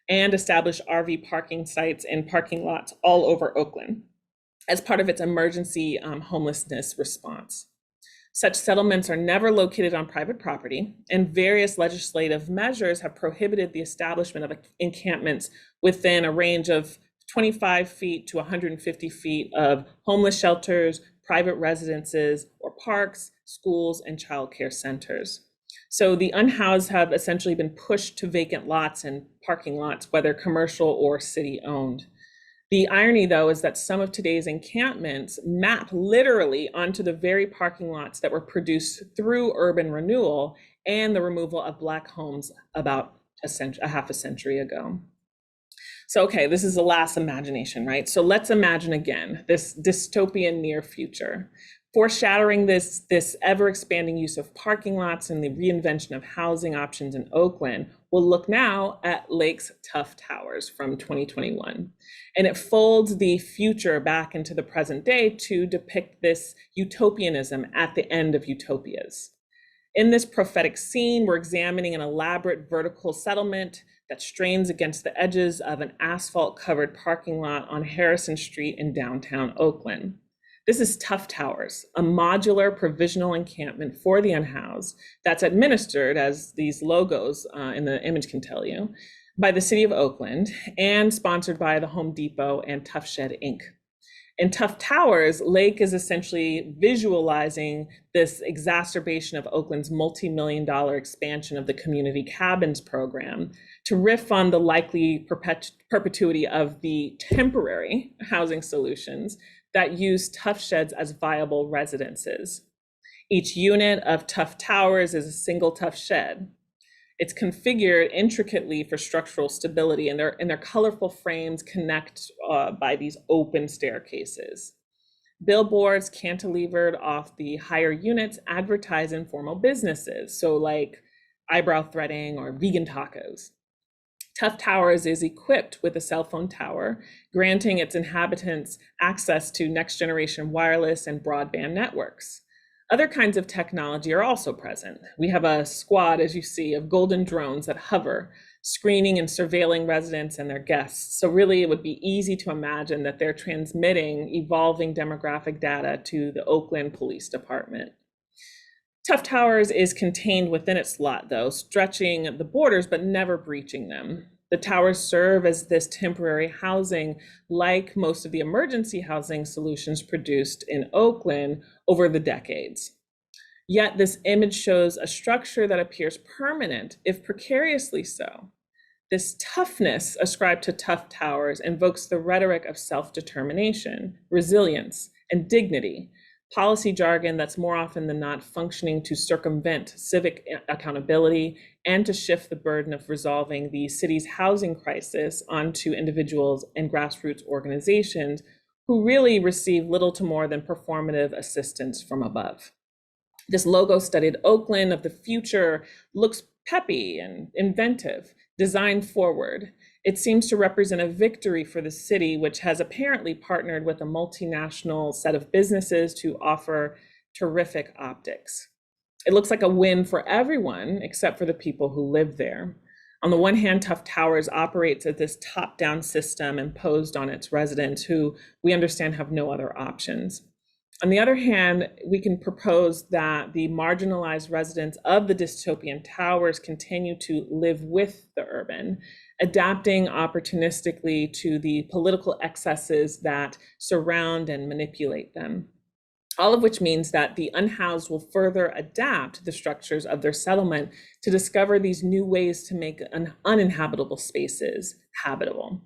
and establish RV parking sites and parking lots all over Oakland as part of its emergency homelessness response. Such settlements are never located on private property, and various legislative measures have prohibited the establishment of encampments within a range of 25 feet to 150 feet of homeless shelters, private residences, or parks, schools, and childcare centers. So the unhoused have essentially been pushed to vacant lots and parking lots, whether commercial or city-owned. The irony, though, is that some of today's encampments map literally onto the very parking lots that were produced through urban renewal and the removal of Black homes about a half a century ago. So, okay, this is the last imagination, right? So let's imagine again, this dystopian near future. Foreshadowing this ever-expanding use of parking lots and the reinvention of housing options in Oakland, we'll look now at Lake's Tough Towers from 2021. And it folds the future back into the present day to depict this utopianism at the end of utopias. In this prophetic scene, we're examining an elaborate vertical settlement that strains against the edges of an asphalt-covered parking lot on Harrison Street in downtown Oakland. This is Tough Towers, a modular provisional encampment for the unhoused that's administered, as these logos in the image can tell you, by the city of Oakland and sponsored by the Home Depot and Tough Shed Inc. In Tough Towers, Lake is essentially visualizing this exacerbation of Oakland's multi-million-dollar expansion of the community cabins program to riff on the likely perpetuity of the temporary housing solutions that use Tough Sheds as viable residences. Each unit of Tough Towers is a single Tough Shed. It's configured intricately for structural stability, and their colorful frames connect by these open staircases. Billboards cantilevered off the higher units advertise informal businesses, so like eyebrow threading or vegan tacos. Tough Towers is equipped with a cell phone tower, granting its inhabitants access to next generation wireless and broadband networks. Other kinds of technology are also present. We have a squad, as you see, of golden drones that hover, screening and surveilling residents and their guests. So really, it would be easy to imagine that they're transmitting evolving demographic data to the Oakland Police Department. Tough Towers is contained within its lot, though, stretching the borders but never breaching them. The towers serve as this temporary housing, like most of the emergency housing solutions produced in Oakland over the decades. Yet this image shows a structure that appears permanent, if precariously so. This toughness ascribed to Tough Towers invokes the rhetoric of self-determination, resilience, and dignity, policy jargon that's more often than not functioning to circumvent civic accountability and to shift the burden of resolving the city's housing crisis onto individuals and grassroots organizations who really receive little to more than performative assistance from above. This logo-studded Oakland of the future looks peppy and inventive, designed forward. It seems to represent a victory for the city, which has apparently partnered with a multinational set of businesses to offer terrific optics. It looks like a win for everyone except for the people who live there. On the one hand, Tough Towers operates as this top-down system imposed on its residents who we understand have no other options. On the other hand, we can propose that the marginalized residents of the dystopian towers continue to live with the urban, adapting opportunistically to the political excesses that surround and manipulate them. All of which means that the unhoused will further adapt the structures of their settlement to discover these new ways to make uninhabitable spaces habitable.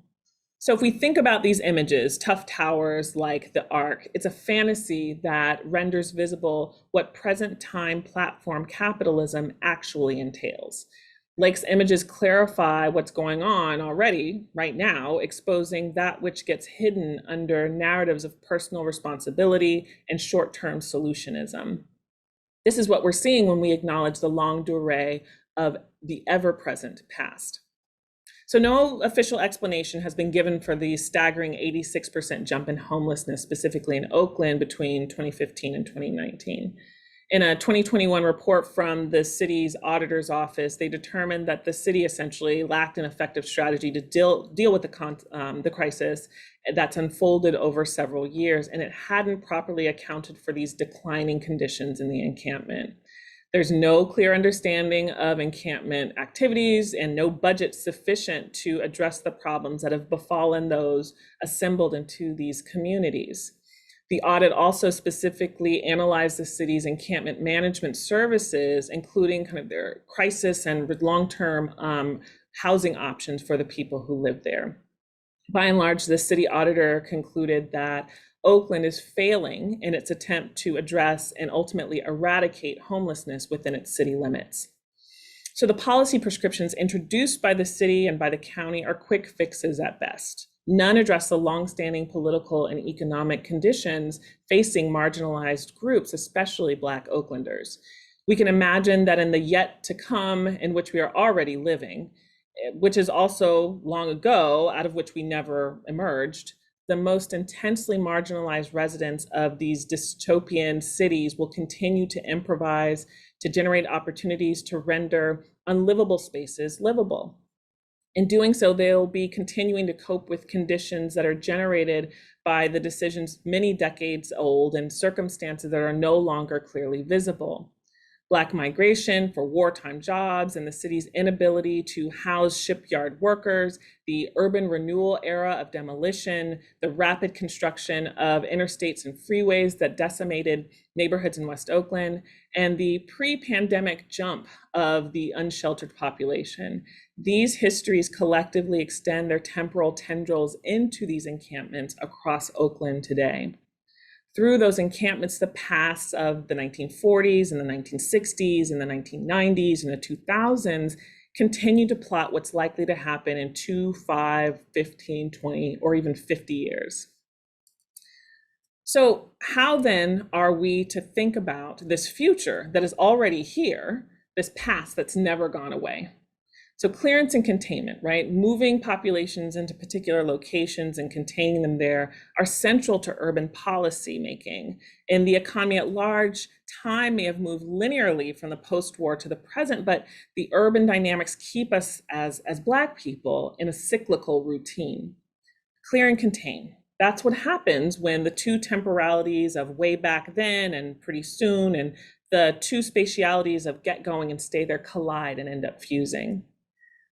So if we think about these images, Tough Towers like the Ark, it's a fantasy that renders visible what present time platform capitalism actually entails. Lake's images clarify what's going on already right now, exposing that which gets hidden under narratives of personal responsibility and short-term solutionism. This is what we're seeing when we acknowledge the longue durée of the ever-present past. So no official explanation has been given for the staggering 86% jump in homelessness, specifically in Oakland between 2015 and 2019. In a 2021 report from the city's auditor's office, they determined that the city essentially lacked an effective strategy to deal with the crisis that's unfolded over several years, and it hadn't properly accounted for these declining conditions in the encampment. There's no clear understanding of encampment activities and no budget sufficient to address the problems that have befallen those assembled into these communities. The audit also specifically analyzed the city's encampment management services, including kind of their crisis and long-term housing options for the people who live there. By and large, the city auditor concluded that Oakland is failing in its attempt to address and ultimately eradicate homelessness within its city limits. So the policy prescriptions introduced by the city and by the county are quick fixes at best. None address the longstanding political and economic conditions facing marginalized groups, especially Black Oaklanders. We can imagine that in the yet to come in which we are already living, which is also long ago, out of which we never emerged, the most intensely marginalized residents of these dystopian cities will continue to improvise, to generate opportunities to render unlivable spaces livable. In doing so, they'll be continuing to cope with conditions that are generated by the decisions many decades old and circumstances that are no longer clearly visible. Black migration for wartime jobs and the city's inability to house shipyard workers, the urban renewal era of demolition, the rapid construction of interstates and freeways that decimated neighborhoods in West Oakland, and the pre-pandemic jump of the unsheltered population. These histories collectively extend their temporal tendrils into these encampments across Oakland today. Through those encampments, the pasts of the 1940s and the 1960s and the 1990s and the 2000s continue to plot what's likely to happen in 2, 5, 15, 20, or even 50 years. So how then are we to think about this future that is already here, this past that's never gone away? So clearance and containment, right? Moving populations into particular locations and containing them there are central to urban policy making. In the economy at large, time may have moved linearly from the post-war to the present, but the urban dynamics keep us as Black people in a cyclical routine. Clear and contain. That's what happens when the two temporalities of way back then and pretty soon and the two spatialities of get going and stay there collide and end up fusing.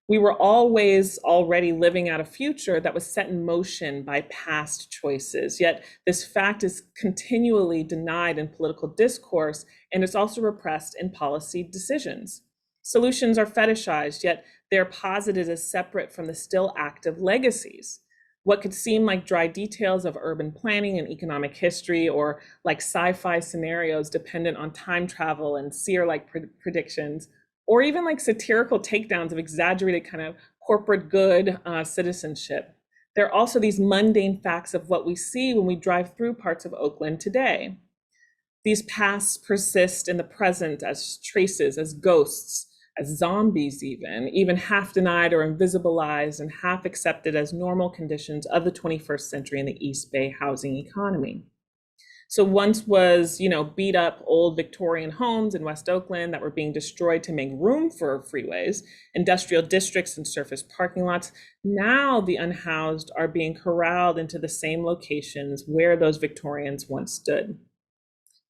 We were always already living out a future that was set in motion by past choices, yet this fact is continually denied in political discourse, and it's also repressed in policy decisions. Solutions are fetishized, yet they're posited as separate from the still active legacies. What could seem like dry details of urban planning and economic history, or like sci-fi scenarios dependent on time travel and seer-like predictions, or even like satirical takedowns of exaggerated kind of corporate good citizenship. There are also these mundane facts of what we see when we drive through parts of Oakland today. These pasts persist in the present as traces, as ghosts, as zombies even half denied or invisibilized and half accepted as normal conditions of the 21st century in the East Bay housing economy. So once was, beat up old Victorian homes in West Oakland that were being destroyed to make room for freeways, industrial districts and surface parking lots. Now the unhoused are being corralled into the same locations where those Victorians once stood.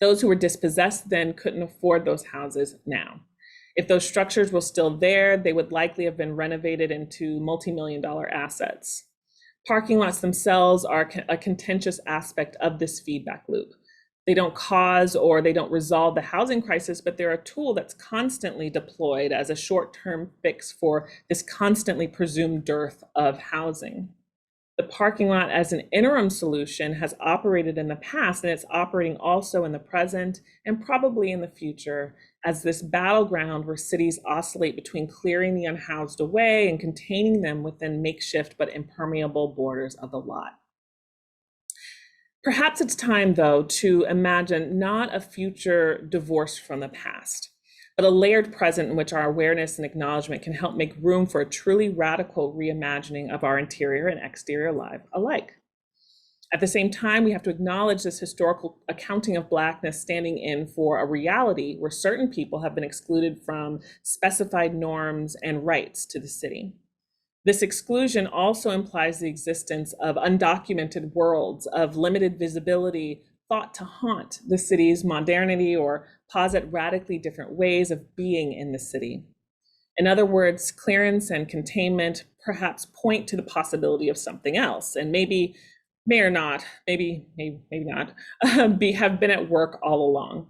Those who were dispossessed then couldn't afford those houses now. If those structures were still there, they would likely have been renovated into multi-million-dollar assets. Parking lots themselves are a contentious aspect of this feedback loop. They don't cause or they don't resolve the housing crisis, but they're a tool that's constantly deployed as a short-term fix for this constantly presumed dearth of housing. The parking lot as an interim solution has operated in the past, and it's operating also in the present and probably in the future as this battleground where cities oscillate between clearing the unhoused away and containing them within makeshift but impermeable borders of the lot. Perhaps it's time, though, to imagine not a future divorced from the past, but a layered present in which our awareness and acknowledgement can help make room for a truly radical reimagining of our interior and exterior life alike. At the same time, we have to acknowledge this historical accounting of Blackness standing in for a reality where certain people have been excluded from specified norms and rights to the city. This exclusion also implies the existence of undocumented worlds of limited visibility thought to haunt the city's modernity or posit radically different ways of being in the city. In other words, clearance and containment perhaps point to the possibility of something else, and maybe may or not, maybe not, have been at work all along.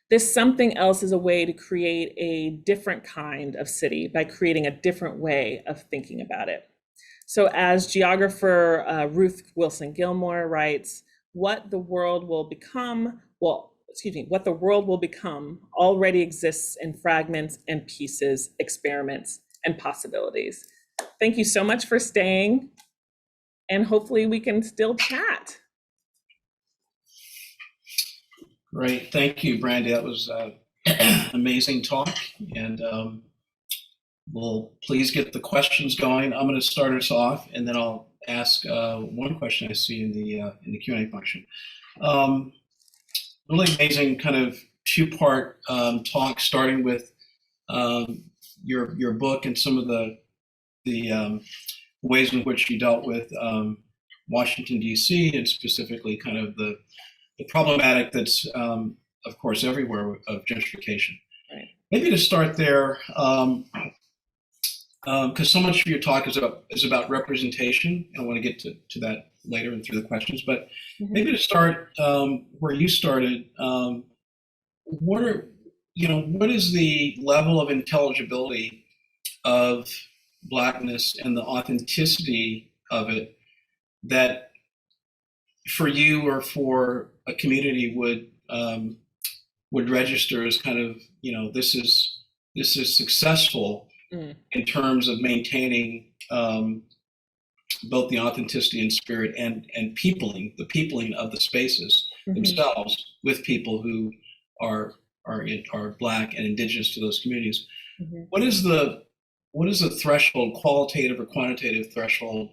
This something else is a way to create a different kind of city by creating a different way of thinking about it. So as geographer Ruth Wilson Gilmore writes, what the world will become already exists in fragments and pieces, experiments, and possibilities. Thank you so much for staying, and hopefully we can still chat. Great, thank you, Brandy. That was amazing talk, and we'll please get the questions going. I'm going to start us off, and then I'll ask one question I see in the Q&A function. Really amazing kind of two-part talk, starting with your book and some of the ways in which you dealt with Washington, D.C., and specifically kind of the problematic that's, of course, everywhere of gentrification. Right. Maybe to start there, because so much of your talk is about representation. I want to get to that later and through the questions, but maybe to start where you started, what is the level of intelligibility of Blackness and the authenticity of it that for you or for a community would register as kind of, this is successful in terms of maintaining both the authenticity and spirit and the peopling of the spaces themselves with people who are Black and indigenous to those communities. What is the threshold, qualitative or quantitative threshold,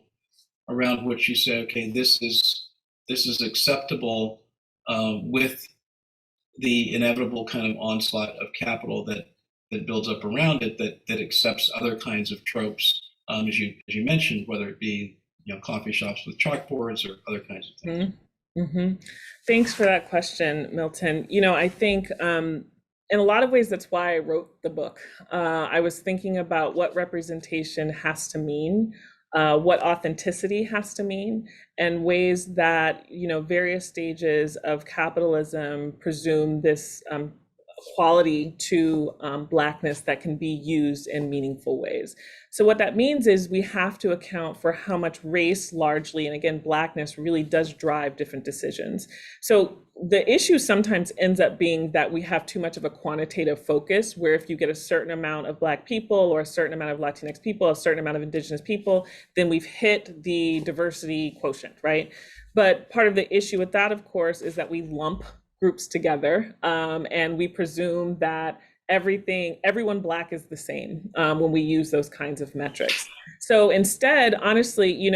around which you say, okay, this is acceptable with the inevitable kind of onslaught of capital that builds up around it, that accepts other kinds of tropes, as you mentioned, whether it be coffee shops with chalkboards or other kinds of things. Thanks for that question, Milton. I think in a lot of ways that's why I wrote the book. I was thinking about what representation has to mean, what authenticity has to mean, and ways that various stages of capitalism presume this quality to Blackness that can be used in meaningful ways. So what that means is we have to account for how much race largely, and again, Blackness really does drive different decisions. So the issue sometimes ends up being that we have too much of a quantitative focus, where if you get a certain amount of Black people or a certain amount of Latinx people, a certain amount of indigenous people, then we've hit the diversity quotient, right? But part of the issue with that, of course, is that we lump groups together, and we presume that everyone Black is the same when we use those kinds of metrics. So instead, honestly,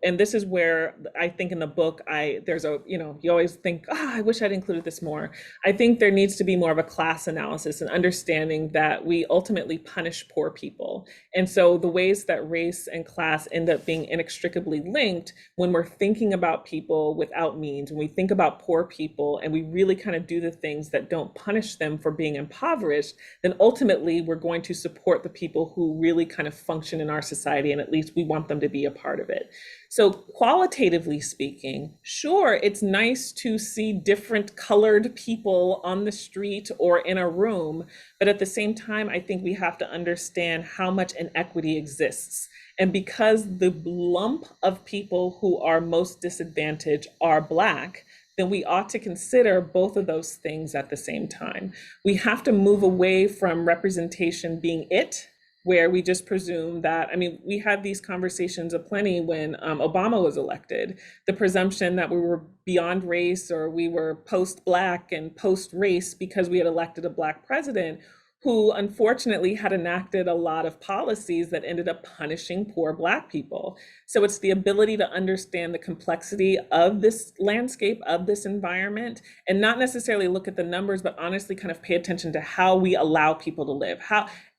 and this is where I think in the book, you always think, I wish I'd included this more. I think there needs to be more of a class analysis and understanding that we ultimately punish poor people. And so the ways that race and class end up being inextricably linked when we're thinking about people without means, when we think about poor people and we really kind of do the things that don't punish them for being impoverished, then ultimately we're going to support the people who really kind of function in our society, and at least we want them to be a part of it. So qualitatively speaking, sure, it's nice to see different colored people on the street or in a room, but at the same time, I think we have to understand how much inequity exists. And because the lump of people who are most disadvantaged are Black, then we ought to consider both of those things at the same time. We have to move away from representation being it, where we just presume that, we had these conversations aplenty when Obama was elected, the presumption that we were beyond race or we were post-Black and post-race because we had elected a Black president who unfortunately had enacted a lot of policies that ended up punishing poor Black people. So it's the ability to understand the complexity of this landscape, of this environment, and not necessarily look at the numbers, but honestly kind of pay attention to how we allow people to live.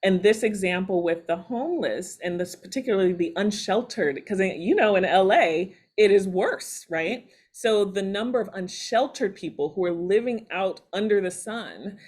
And this example with the homeless, and this particularly the unsheltered, because in LA, it is worse, right? So the number of unsheltered people who are living out under the sun,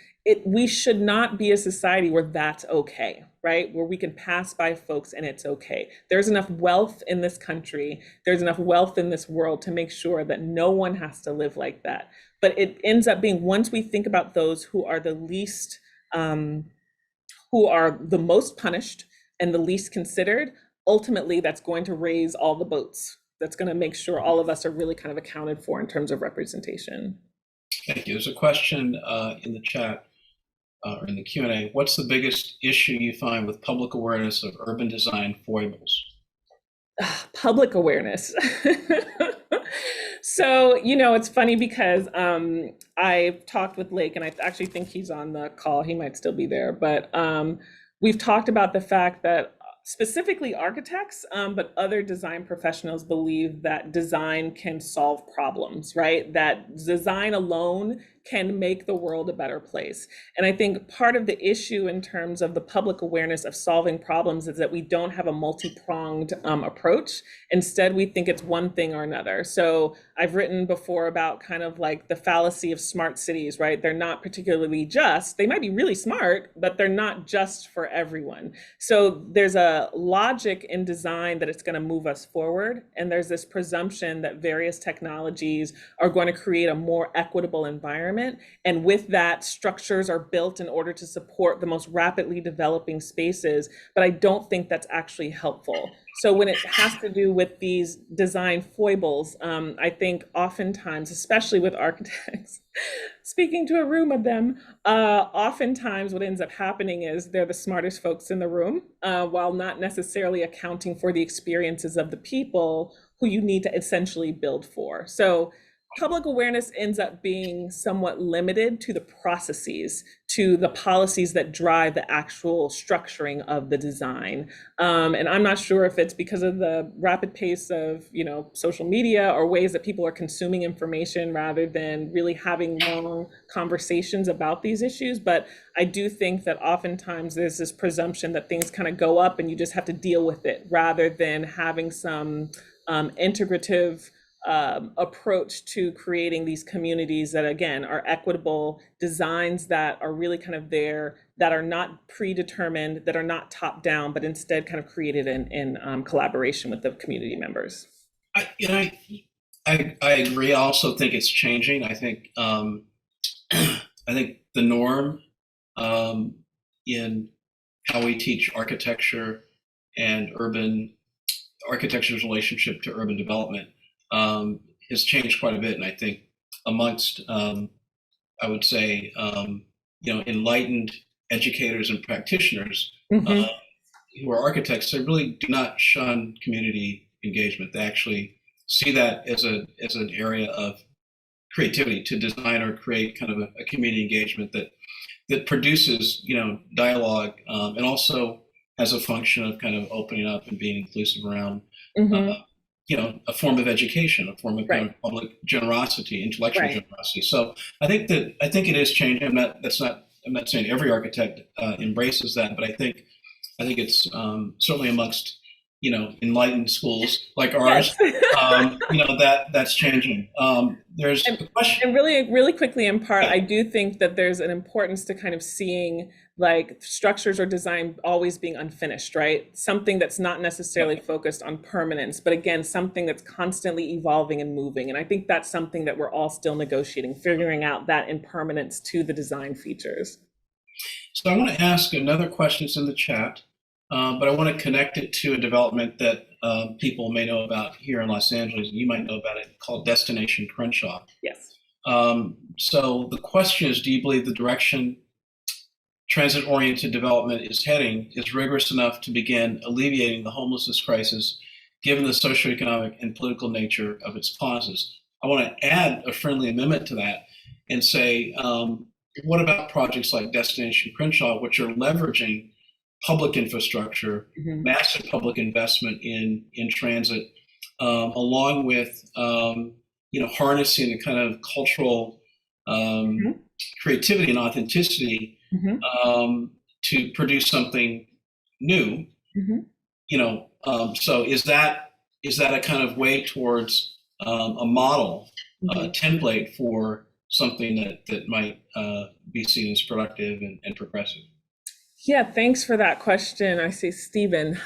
we should not be a society where that's okay, right? Where we can pass by folks and it's okay. There's enough wealth in this country, there's enough wealth in this world to make sure that no one has to live like that. But it ends up being, once we think about those who are the least, who are the most punished and the least considered, ultimately that's going to raise all the boats. That's going to make sure all of us are really kind of accounted for in terms of representation. Thank you. There's a question in the chat or in the Q&A. What's the biggest issue you find with public awareness of urban design foibles? Public awareness. So, it's funny because I've talked with Lake, and I actually think he's on the call. He might still be there, but we've talked about the fact that specifically architects, but other design professionals believe that design can solve problems, right? That design alone can make the world a better place. And I think part of the issue in terms of the public awareness of solving problems is that we don't have a multi-pronged approach. Instead, we think it's one thing or another. So I've written before about kind of like the fallacy of smart cities, right? They're not particularly just, they might be really smart, but they're not just for everyone. So there's a logic in design that it's going to move us forward. And there's this presumption that various technologies are going to create a more equitable environment. And with that, structures are built in order to support the most rapidly developing spaces. But I don't think that's actually helpful. So when it has to do with these design foibles, I think oftentimes, especially with architects, speaking to a room of them, oftentimes what ends up happening is they're the smartest folks in the room, while not necessarily accounting for the experiences of the people who you need to essentially build for. So public awareness ends up being somewhat limited to the processes, to the policies that drive the actual structuring of the design. And I'm not sure if it's because of the rapid pace of, social media or ways that people are consuming information rather than really having long conversations about these issues. But I do think that oftentimes there's this presumption that things kind of go up and you just have to deal with it rather than having some integrative approach to creating these communities that, again, are equitable designs that are really kind of there, that are not predetermined, that are not top down, but instead kind of created in collaboration with the community members. I agree. I also think it's changing. I think I think the norm in how we teach architecture and urban architecture's relationship to urban development has changed quite a bit. And I think amongst, I would say, enlightened educators and practitioners who are architects, they really do not shun community engagement. They actually see that as an area of creativity to design or create kind of a community engagement that produces, dialogue and also has a function of kind of opening up and being inclusive around a form of education, a form of kind of public generosity, intellectual generosity. So I think it is changing. I'm not saying every architect embraces that, but I think it's certainly amongst enlightened schools like ours, that's changing. There's a question. And really quickly, in part, I do think that there's an importance to kind of seeing like structures or design always being unfinished, right? Something that's not necessarily focused on permanence, but again, something that's constantly evolving and moving. And I think that's something that we're all still negotiating, figuring out that impermanence to the design features. So I want to ask another question that's in the chat. But I want to connect it to a development that people may know about here in Los Angeles. You might know about it, called Destination Crenshaw. Yes. So the question is, do you believe the direction transit-oriented development is heading is rigorous enough to begin alleviating the homelessness crisis, given the socioeconomic and political nature of its causes? I want to add a friendly amendment to that and say, what about projects like Destination Crenshaw, which are leveraging public infrastructure, massive public investment in transit, along with harnessing a kind of cultural creativity and authenticity to produce something new. So is that a kind of way towards a model, a template for something that might be seen as productive and progressive? Yeah, thanks for that question. I see Stephen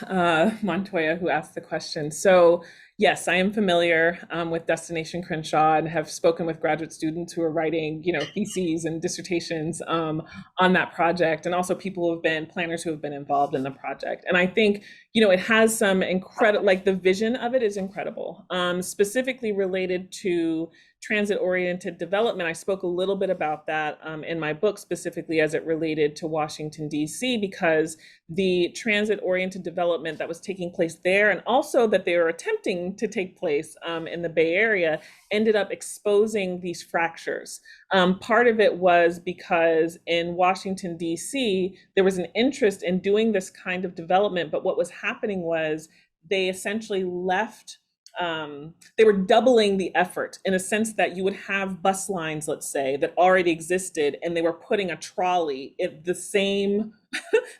Montoya who asked the question. So yes, I am familiar with Destination Crenshaw and have spoken with graduate students who are writing, theses and dissertations on that project, and also people who have been planners who have been involved in the project. And I think, it has some incredible, like the vision of it is incredible, specifically related to transit-oriented development. I spoke a little bit about that in my book, specifically as it related to Washington, D.C., because the transit-oriented development that was taking place there, and also that they were attempting to take place in the Bay Area, ended up exposing these fractures. Part of it was because in Washington, D.C., there was an interest in doing this kind of development, but what was happening was they essentially left they were doubling the effort in a sense that you would have bus lines, let's say, that already existed, and they were putting a trolley at the same,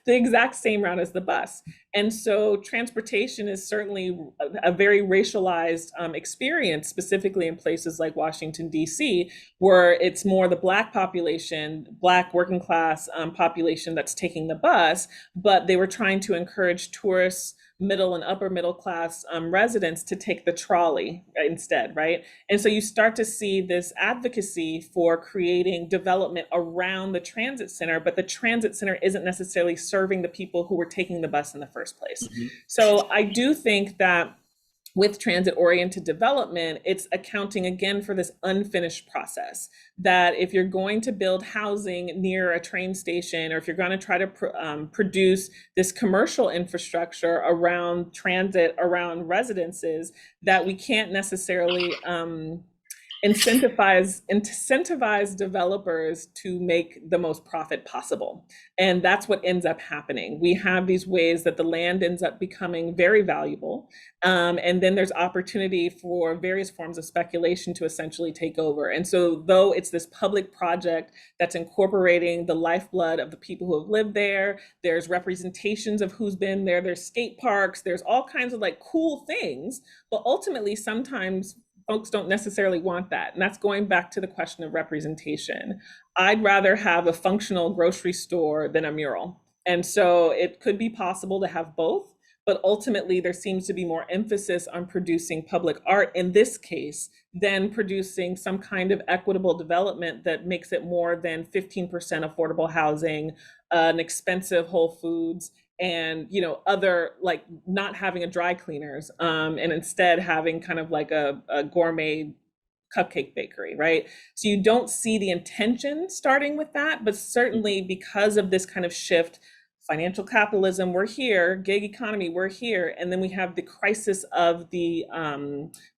the exact same route as the bus. And so transportation is certainly a very racialized experience, specifically in places like Washington, D.C., where it's more the Black population, Black working class population that's taking the bus, but they were trying to encourage tourists, middle and upper middle class residents to take the trolley instead, right? And so you start to see this advocacy for creating development around the transit center, but the transit center isn't necessarily serving the people who were taking the bus in the first place. Mm-hmm. So I do think that with transit-oriented development, it's accounting again for this unfinished process, that if you're going to build housing near a train station, or if you're going to try to produce this commercial infrastructure around transit, around residences, that we can't necessarily incentivize developers to make the most profit possible. And that's what ends up happening. We have these ways that the land ends up becoming very valuable. And then there's opportunity for various forms of speculation to essentially take over. And so though it's this public project that's incorporating the lifeblood of the people who have lived there, there's representations of who's been there, there's skate parks, there's all kinds of like cool things, but ultimately sometimes folks don't necessarily want that. And that's going back to the question of representation. I'd rather have a functional grocery store than a mural. And so it could be possible to have both, but ultimately there seems to be more emphasis on producing public art in this case than producing some kind of equitable development that makes it more than 15% affordable housing, an expensive Whole Foods, and other, like not having a dry cleaners, and instead having kind of like a gourmet cupcake bakery, right? So you don't see the intention starting with that, but certainly because of this kind of shift, financial capitalism, we're here, gig economy, we're here, and then we have the crisis of the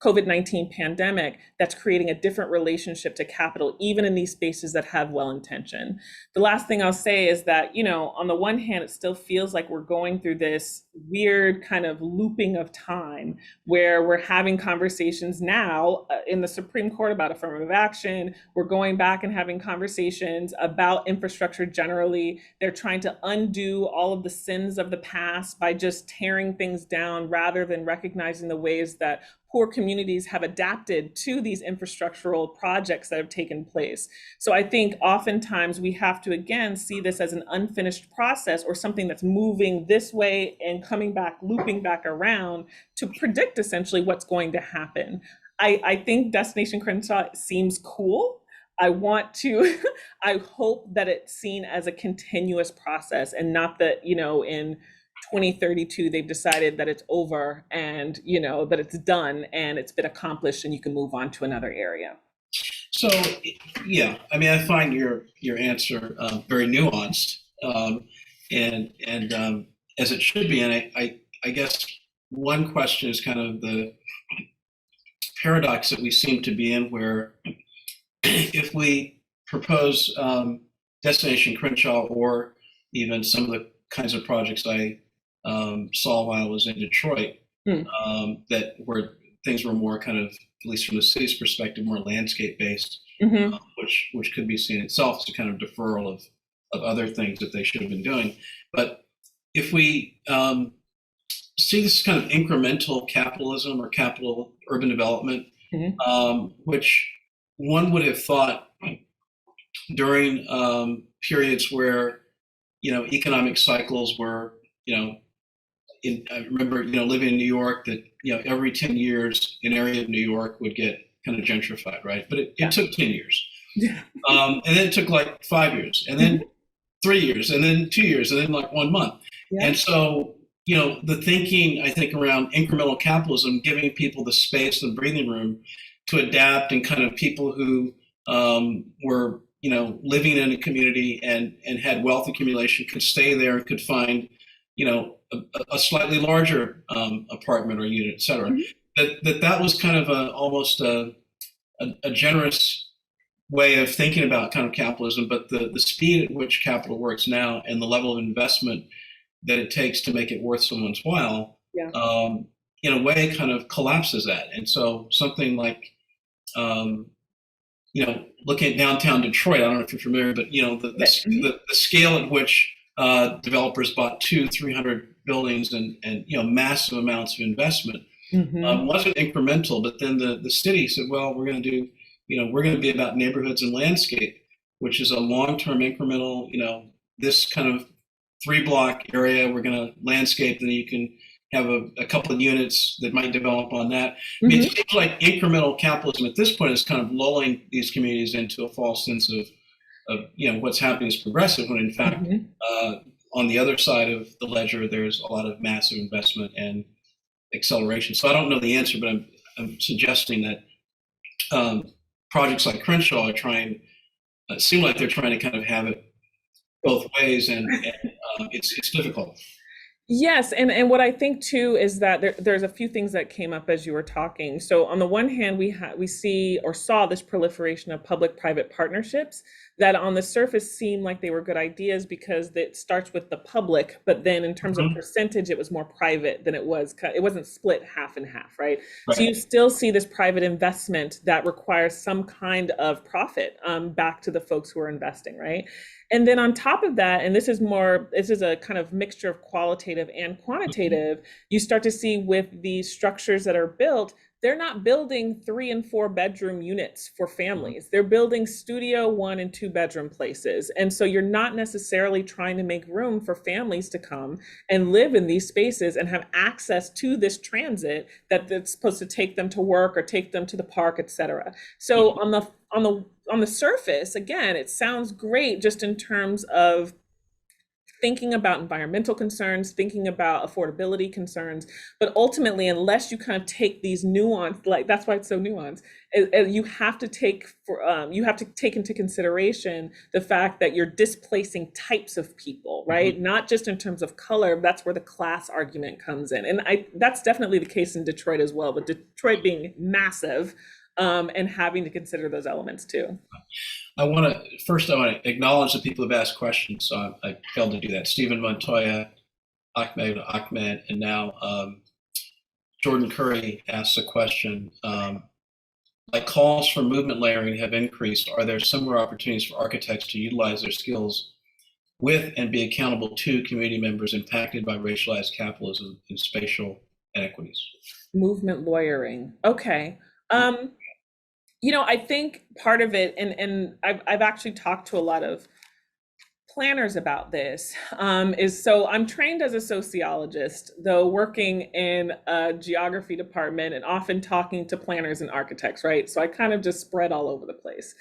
COVID-19 pandemic that's creating a different relationship to capital, even in these spaces that have well-intention. The last thing I'll say is that, on the one hand, it still feels like we're going through this weird kind of looping of time where we're having conversations now in the Supreme Court about affirmative action. We're going back and having conversations about infrastructure generally. They're trying to undo all of the sins of the past by just tearing things down rather than recognizing the ways that poor communities have adapted to these infrastructural projects that have taken place. So I think oftentimes we have to, again, see this as an unfinished process or something that's moving this way and coming back, looping back around to predict essentially what's going to happen. I think Destination Crenshaw seems cool. I hope that it's seen as a continuous process and not that, in 2032, they've decided that it's over and, that it's done and it's been accomplished and you can move on to another area. So, yeah, I mean, I find your answer very nuanced and as it should be. And I guess one question is kind of the paradox that we seem to be in, where if we propose Destination Crenshaw or even some of the kinds of projects I saw while I was in Detroit, that where things were more kind of, at least from the city's perspective, more landscape based, which could be seen itself as a kind of deferral of other things that they should have been doing. But if we see this kind of incremental capitalism or capital urban development, which one would have thought during periods where, economic cycles were, I remember, living in New York, that, every 10 years an area of New York would get kind of gentrified, right? But it took 10 years. Yeah. And then it took like 5 years, and then 3 years, and then 2 years, and then like 1 month. Yeah. And so, the thinking, I think, around incremental capitalism, giving people the space and breathing room to adapt, and kind of people who were, living in a community and had wealth accumulation could stay there and could find, a slightly larger apartment or unit, et cetera. That was kind of almost a generous way of thinking about kind of capitalism, but the speed at which capital works now and the level of investment that it takes to make it worth someone's while, in a way kind of collapses that. And so something like, looking at downtown Detroit, I don't know if you're familiar, but the scale at which developers bought 300 buildings and massive amounts of investment wasn't incremental. But then the city said, well, we're going to be about neighborhoods and landscape, which is a long-term incremental, this kind of 3-block area, we're going to landscape, then you can have a couple of units that might develop on that. I mean, it seems like incremental capitalism at this point is kind of lulling these communities into a false sense of what's happening is progressive, when in fact, on the other side of the ledger, there's a lot of massive investment and acceleration. So I don't know the answer, but I'm suggesting that projects like Crenshaw are trying, seem like they're trying to kind of have it both ways, and it's difficult. Yes, and what I think too is that there's a few things that came up as you were talking. So on the one hand, we see or saw this proliferation of public-private partnerships that on the surface seem like they were good ideas because it starts with the public, but then in terms of percentage, it was more private than it wasn't split half and half, right? So you still see this private investment that requires some kind of profit back to the folks who are investing, right? And then on top of that, and this is a kind of mixture of qualitative and quantitative, you start to see with these structures that are built, they're not building 3 and 4 bedroom units for families. They're building studio 1 and 2 bedroom places. And so you're not necessarily trying to make room for families to come and live in these spaces and have access to this transit that's supposed to take them to work or take them to the park, et cetera. So on the surface, again, it sounds great just in terms of thinking about environmental concerns, thinking about affordability concerns, but ultimately, unless you kind of take these nuanced, like that's why it's so nuanced, you have to take into consideration the fact that you're displacing types of people, right? Not just in terms of color. That's where the class argument comes in, and that's definitely the case in Detroit as well. But Detroit being massive. And having to consider those elements too. I want to acknowledge the people who've asked questions. So I failed to do that. Stephen Montoya, Ahmed, and now Jordan Curry asked a question. Like calls for movement layering have increased, are there similar opportunities for architects to utilize their skills with and be accountable to community members impacted by racialized capitalism and spatial inequities? Movement lawyering. Okay. I think part of it, and I've actually talked to a lot of planners about this, is so I'm trained as a sociologist, though working in a geography department and often talking to planners and architects, right? So I kind of just spread all over the place.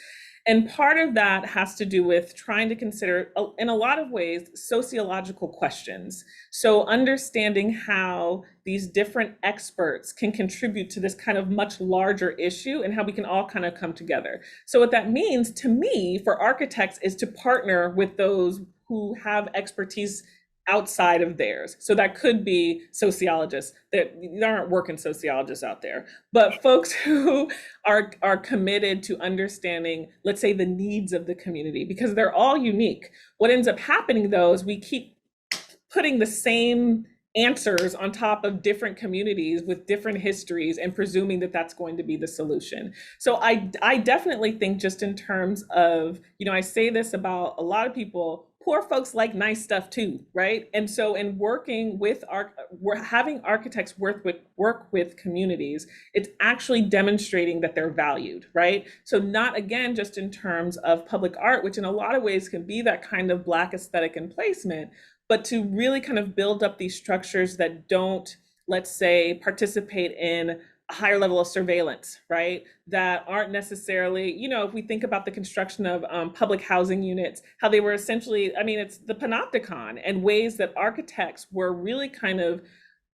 And part of that has to do with trying to consider, in a lot of ways, sociological questions. So understanding how these different experts can contribute to this kind of much larger issue and how we can all kind of come together. So what that means to me for architects is to partner with those who have expertise outside of theirs. So that could be sociologists. There aren't working sociologists out there, but folks who are committed to understanding, let's say, the needs of the community, because they're all unique. What ends up happening though is we keep putting the same answers on top of different communities with different histories and presuming that that's going to be the solution. So I definitely think just in terms of, I say this about a lot of people, poor folks like nice stuff too, right? And so in working with we're having architects work with communities, it's actually demonstrating that they're valued, right? So not, again, just in terms of public art, which in a lot of ways can be that kind of Black aesthetic and placement, but to really kind of build up these structures that don't, let's say, participate in a higher level of surveillance, right? That aren't necessarily, if we think about the construction of public housing units, how they were essentially, it's the panopticon and ways that architects were really kind of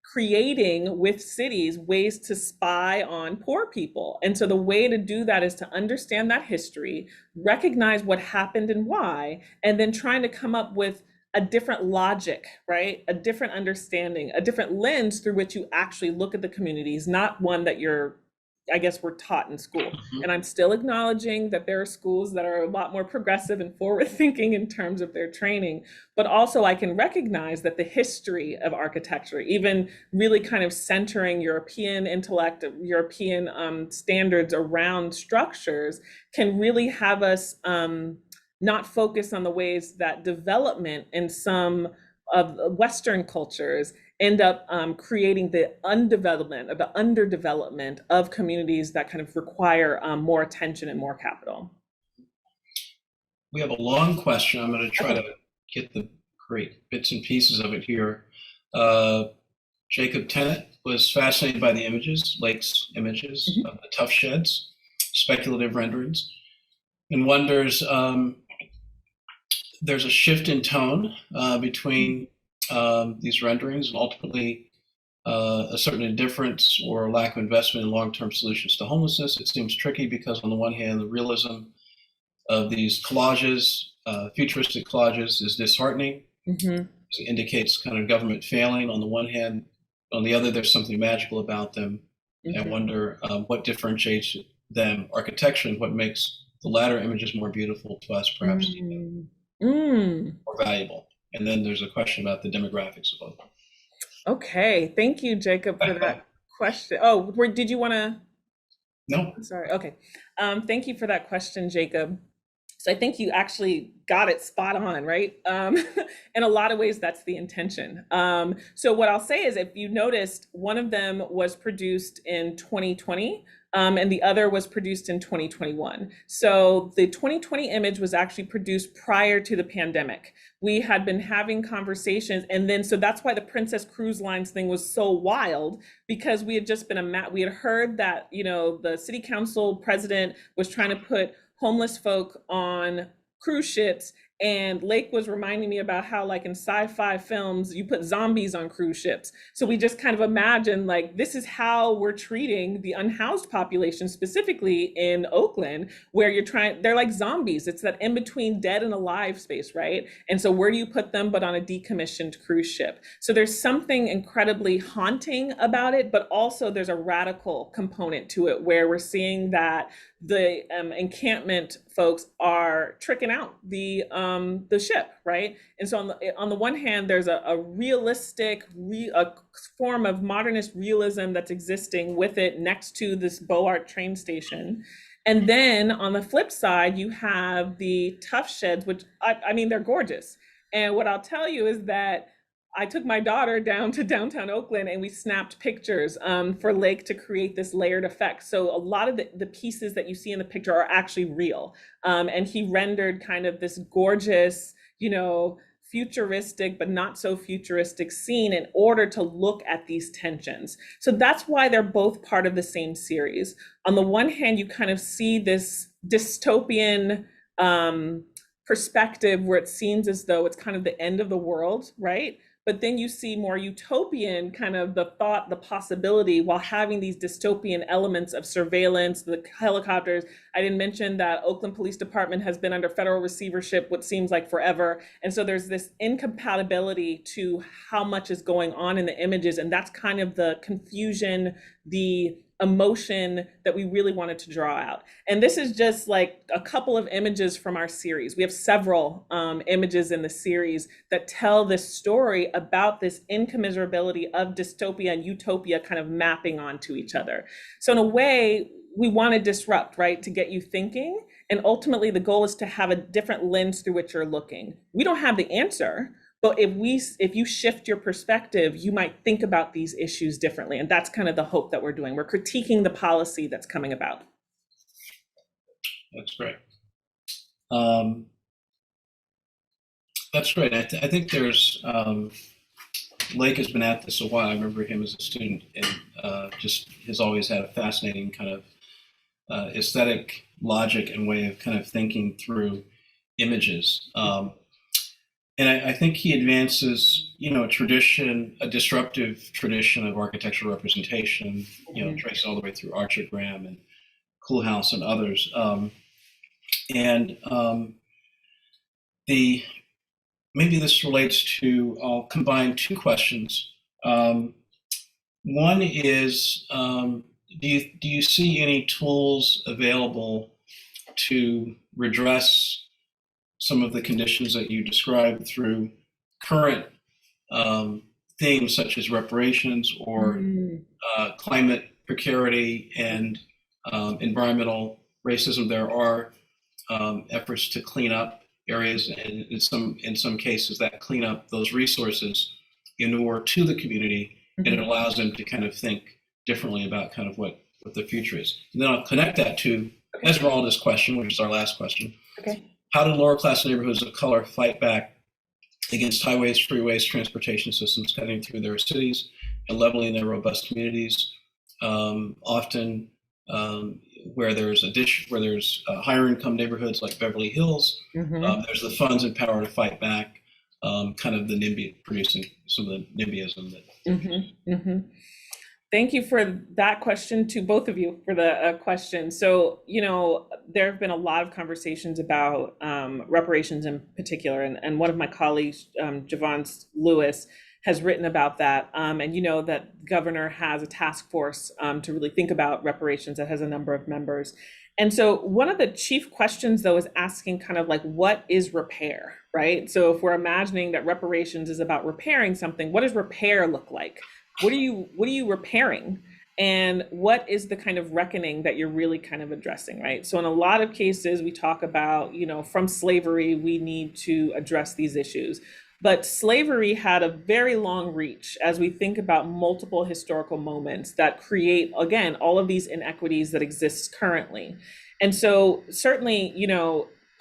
creating with cities ways to spy on poor people. And so the way to do that is to understand that history, recognize what happened and why, and then trying to come up with a different logic, right? A different understanding, a different lens through which you actually look at the communities, not one that you're I guess were taught in school. Mhm. And I'm still acknowledging that there are schools that are a lot more progressive and forward thinking in terms of their training. But also, I can recognize that the history of architecture, even really kind of centering European intellect, European standards around structures, can really have us not focus on the ways that development in some of Western cultures end up creating the undevelopment or the underdevelopment of communities that kind of require more attention and more capital. We have a long question. I'm going to try Okay. to get the great bits and pieces of it here. Uh, Jacob Tennant was fascinated by the images, Lake's images Mhm. of the tough sheds, speculative renderings, and wonders there's a shift in tone between these renderings and ultimately a certain indifference or lack of investment in long-term solutions to homelessness. It seems tricky because on the one hand, the realism of these collages, futuristic collages, is disheartening. Mhm. It indicates kind of government failing on the one hand. On the other, there's something magical about them. I Mhm. wonder what differentiates them architecturally and what makes the latter images more beautiful to us, perhaps even Mm. Mm. more valuable. And then there's a question about the demographics of both. Okay. Thank you, Jacob, for that question. Oh, did you want to? No, Sorry. Okay. Thank you for that question, Jacob. So I think you actually got it spot on, right? In a lot of ways, that's the intention. So what I'll say is, if you noticed, one of them was produced in 2020, and the other was produced in 2021. So the 2020 image was actually produced prior to the pandemic. We had been having conversations, and then so that's why the Princess Cruise Lines thing was so wild, because we had just been we had heard that, the city council president was trying to put homeless folk on cruise ships, and Lake was reminding me about how, like, in sci-fi films you put zombies on cruise ships. So we just kind of imagine, like, this is how we're treating the unhoused population, specifically in Oakland, where they're like zombies. It's that in between dead and alive space, right? And so where do you put them but on a decommissioned cruise ship? So there's something incredibly haunting about it, but also there's a radical component to it where we're seeing that the encampment folks are tricking out the ship, right? And so on the one hand, there's a realistic a form of modernist realism that's existing with it next to this Boart train station. And then on the flip side, you have the tough sheds, which I mean, they're gorgeous. And what I'll tell you is that I took my daughter down to downtown Oakland and we snapped pictures for Lake to create this layered effect. So a lot of the pieces that you see in the picture are actually real. And he rendered kind of this gorgeous, futuristic, but not so futuristic scene in order to look at these tensions. So that's why they're both part of the same series. On the one hand, you kind of see this dystopian perspective where it seems as though it's kind of the end of the world, right? But then you see more utopian kind of the thought, the possibility, while having these dystopian elements of surveillance, the helicopters. I didn't mention that Oakland Police Department has been under federal receivership what seems like forever. And so there's this incompatibility to how much is going on in the images. And that's kind of the confusion, the emotion that we really wanted to draw out. And this is just like a couple of images from our series. We have several images in the series that tell this story about this incommensurability of dystopia and utopia kind of mapping onto each other. So in a way, we want to disrupt, right, to get you thinking. And ultimately, the goal is to have a different lens through which you're looking. We don't have the answer, but if you shift your perspective, you might think about these issues differently. And that's kind of the hope that we're doing. We're critiquing the policy that's coming about. that's great. Um, that's great. I think there's Lake has been at this a while. I remember him as a student, and just has always had a fascinating kind of aesthetic logic and way of kind of thinking through images. And I think he advances, a tradition, a disruptive tradition of architectural representation, tracing all the way through Archer Graham and Koolhaas and others. And the maybe this relates to, I'll combine two questions. One is do you see any tools available to redress some of the conditions that you described through current themes such as reparations or Mm, climate precarity and environmental racism? There are efforts to clean up areas, and in some cases, that clean up those resources inure to the community, and it mhm. allows them to kind of think differently about kind of what the future is. And then I'll connect that to Okay, Esmeralda's question, which is our last question. okay. How do lower class neighborhoods of color fight back against highways, freeways, transportation systems cutting through their cities and leveling their robust communities? Often, where there's higher income neighborhoods like Beverly Hills, Mhm. there's the funds and power to fight back, kind of the NIMBY, producing some of the NIMBYism that. Mhm. Mhm. Thank you for that question, to both of you for the question. So, there have been a lot of conversations about reparations in particular, and one of my colleagues, Javon Lewis, has written about that. And you know that the governor has a task force to really think about reparations that has a number of members. And so, one of the chief questions, though, is asking kind of like, what is repair, right? So, if we're imagining that reparations is about repairing something, what does repair look like? What are you repairing, and what is the kind of reckoning that you're really kind of addressing, right? So in a lot of cases we talk about, from slavery we need to address these issues, but slavery had a very long reach as we think about multiple historical moments that create, again, all of these inequities that exist currently. And so certainly,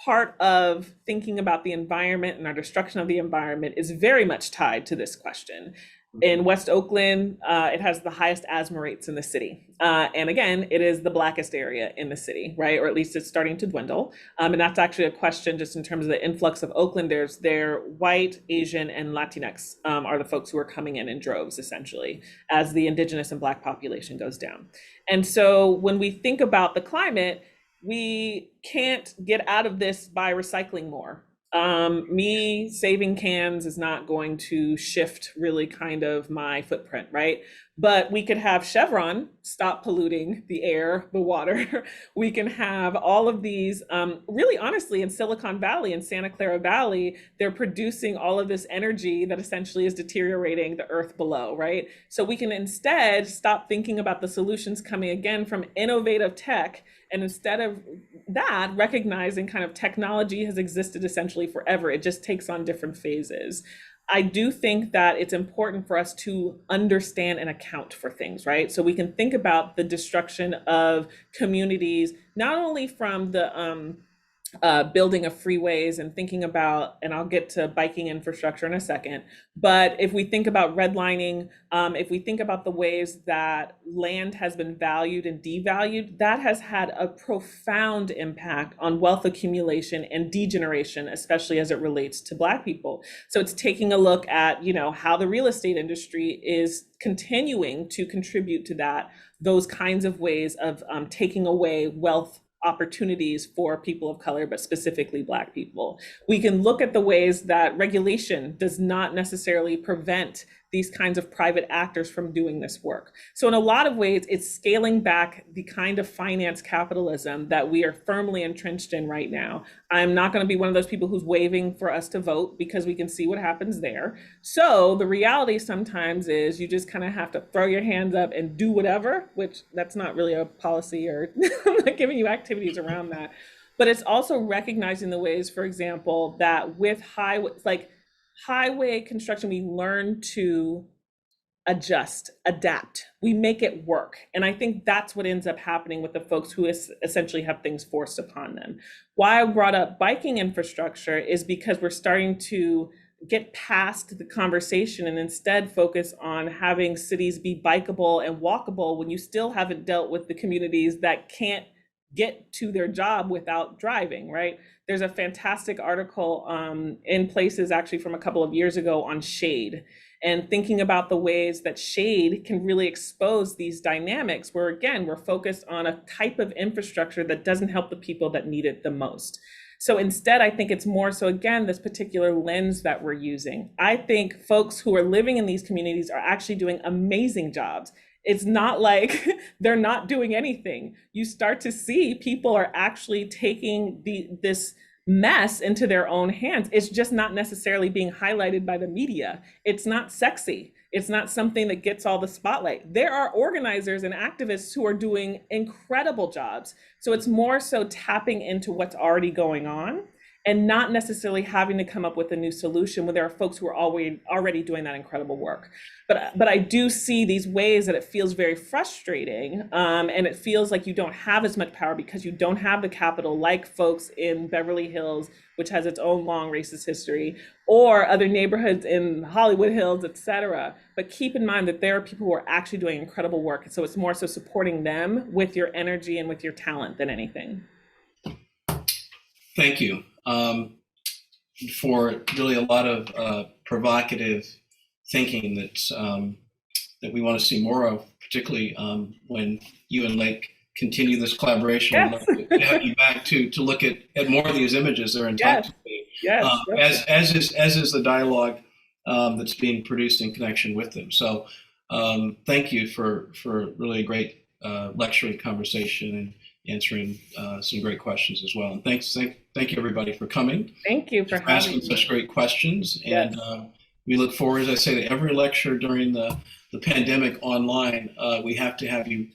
part of thinking about the environment and our destruction of the environment is very much tied to this question. In West Oakland, it has the highest asthma rates in the city. And again, it is the blackest area in the city, right? Or at least it's starting to dwindle. And that's actually a question just in terms of the influx of Oakland. They're white, Asian, and Latinx are the folks who are coming in droves, essentially, as the indigenous and black population goes down. And so when we think about the climate, we can't get out of this by recycling more. Me saving cans is not going to shift really kind of my footprint, right? But we could have Chevron stop polluting the air, the water. We can have all of these, really honestly, in Silicon Valley and Santa Clara Valley, they're producing all of this energy that essentially is deteriorating the earth below, right? So we can instead stop thinking about the solutions coming again from innovative tech, and instead of that, recognizing kind of technology has existed essentially forever. It just takes on different phases. I do think that it's important for us to understand and account for things, right? So we can think about the destruction of communities, not only from the building of freeways and thinking about, and I'll get to biking infrastructure in a second, but if we think about redlining, if we think about the ways that land has been valued and devalued, that has had a profound impact on wealth accumulation and degeneration, especially as it relates to Black people. So it's taking a look at, how the real estate industry is continuing to contribute to that, those kinds of ways of taking away wealth opportunities for people of color, but specifically Black people. We can look at the ways that regulation does not necessarily prevent these kinds of private actors from doing this work. So in a lot of ways, it's scaling back the kind of finance capitalism that we are firmly entrenched in right now. I'm not going to be one of those people who's waving for us to vote, because we can see what happens there. So the reality sometimes is you just kind of have to throw your hands up and do whatever, which that's not really a policy, or I'm not giving you activities around that. But it's also recognizing the ways, for example, that with highway construction, we learn to adjust, adapt, we make it work. And I think that's what ends up happening with the folks who essentially have things forced upon them. Why I brought up biking infrastructure is because we're starting to get past the conversation and instead focus on having cities be bikeable and walkable when you still haven't dealt with the communities that can't get to their job without driving, right? There's a fantastic article in Places, actually, from a couple of years ago, on shade, and thinking about the ways that shade can really expose these dynamics where, again, we're focused on a type of infrastructure that doesn't help the people that need it the most. So instead, I think it's more so, again, this particular lens that we're using. I think folks who are living in these communities are actually doing amazing jobs. It's not like they're not doing anything. You start to see people are actually taking this mess into their own hands. It's just not necessarily being highlighted by the media. It's not sexy. It's not something that gets all the spotlight. There are organizers and activists who are doing incredible jobs. So it's more so tapping into what's already going on and not necessarily having to come up with a new solution when there are folks who are already doing that incredible work. But I do see these ways that it feels very frustrating, and it feels like you don't have as much power because you don't have the capital like folks in Beverly Hills, which has its own long racist history, or other neighborhoods in Hollywood Hills, et cetera. But keep in mind that there are people who are actually doing incredible work. And so it's more so supporting them with your energy and with your talent than anything. Thank you for really a lot of provocative thinking that we want to see more of, particularly when you and Lake continue this collaboration. Yes. We'd love to have you back to look at more of these images that are in Yes. talk Yes. as is the dialogue that's being produced in connection with them. So thank you for really a great lecture and conversation and answering some great questions as well. And thank you everybody for coming. Thank you for asking having me. such great questions. Yes. And we look forward, as I say, to every lecture during the pandemic online. We have to have you,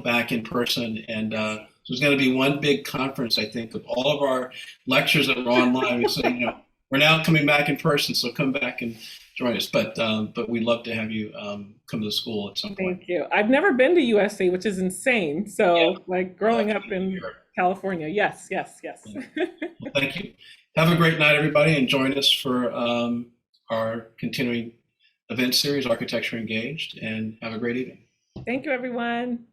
back in person. And so there's going to be one big conference, I think, of all of our lectures that were online. We say, we're now coming back in person, so come back and join us. But we'd love to have you come to the school at some point. Thank you. I've never been to USC, which is insane. So like growing up in California. Yes. Yeah. Well, thank you. Have a great night, everybody, and join us for our continuing event series, Architecture Engaged, and have a great evening. Thank you, everyone.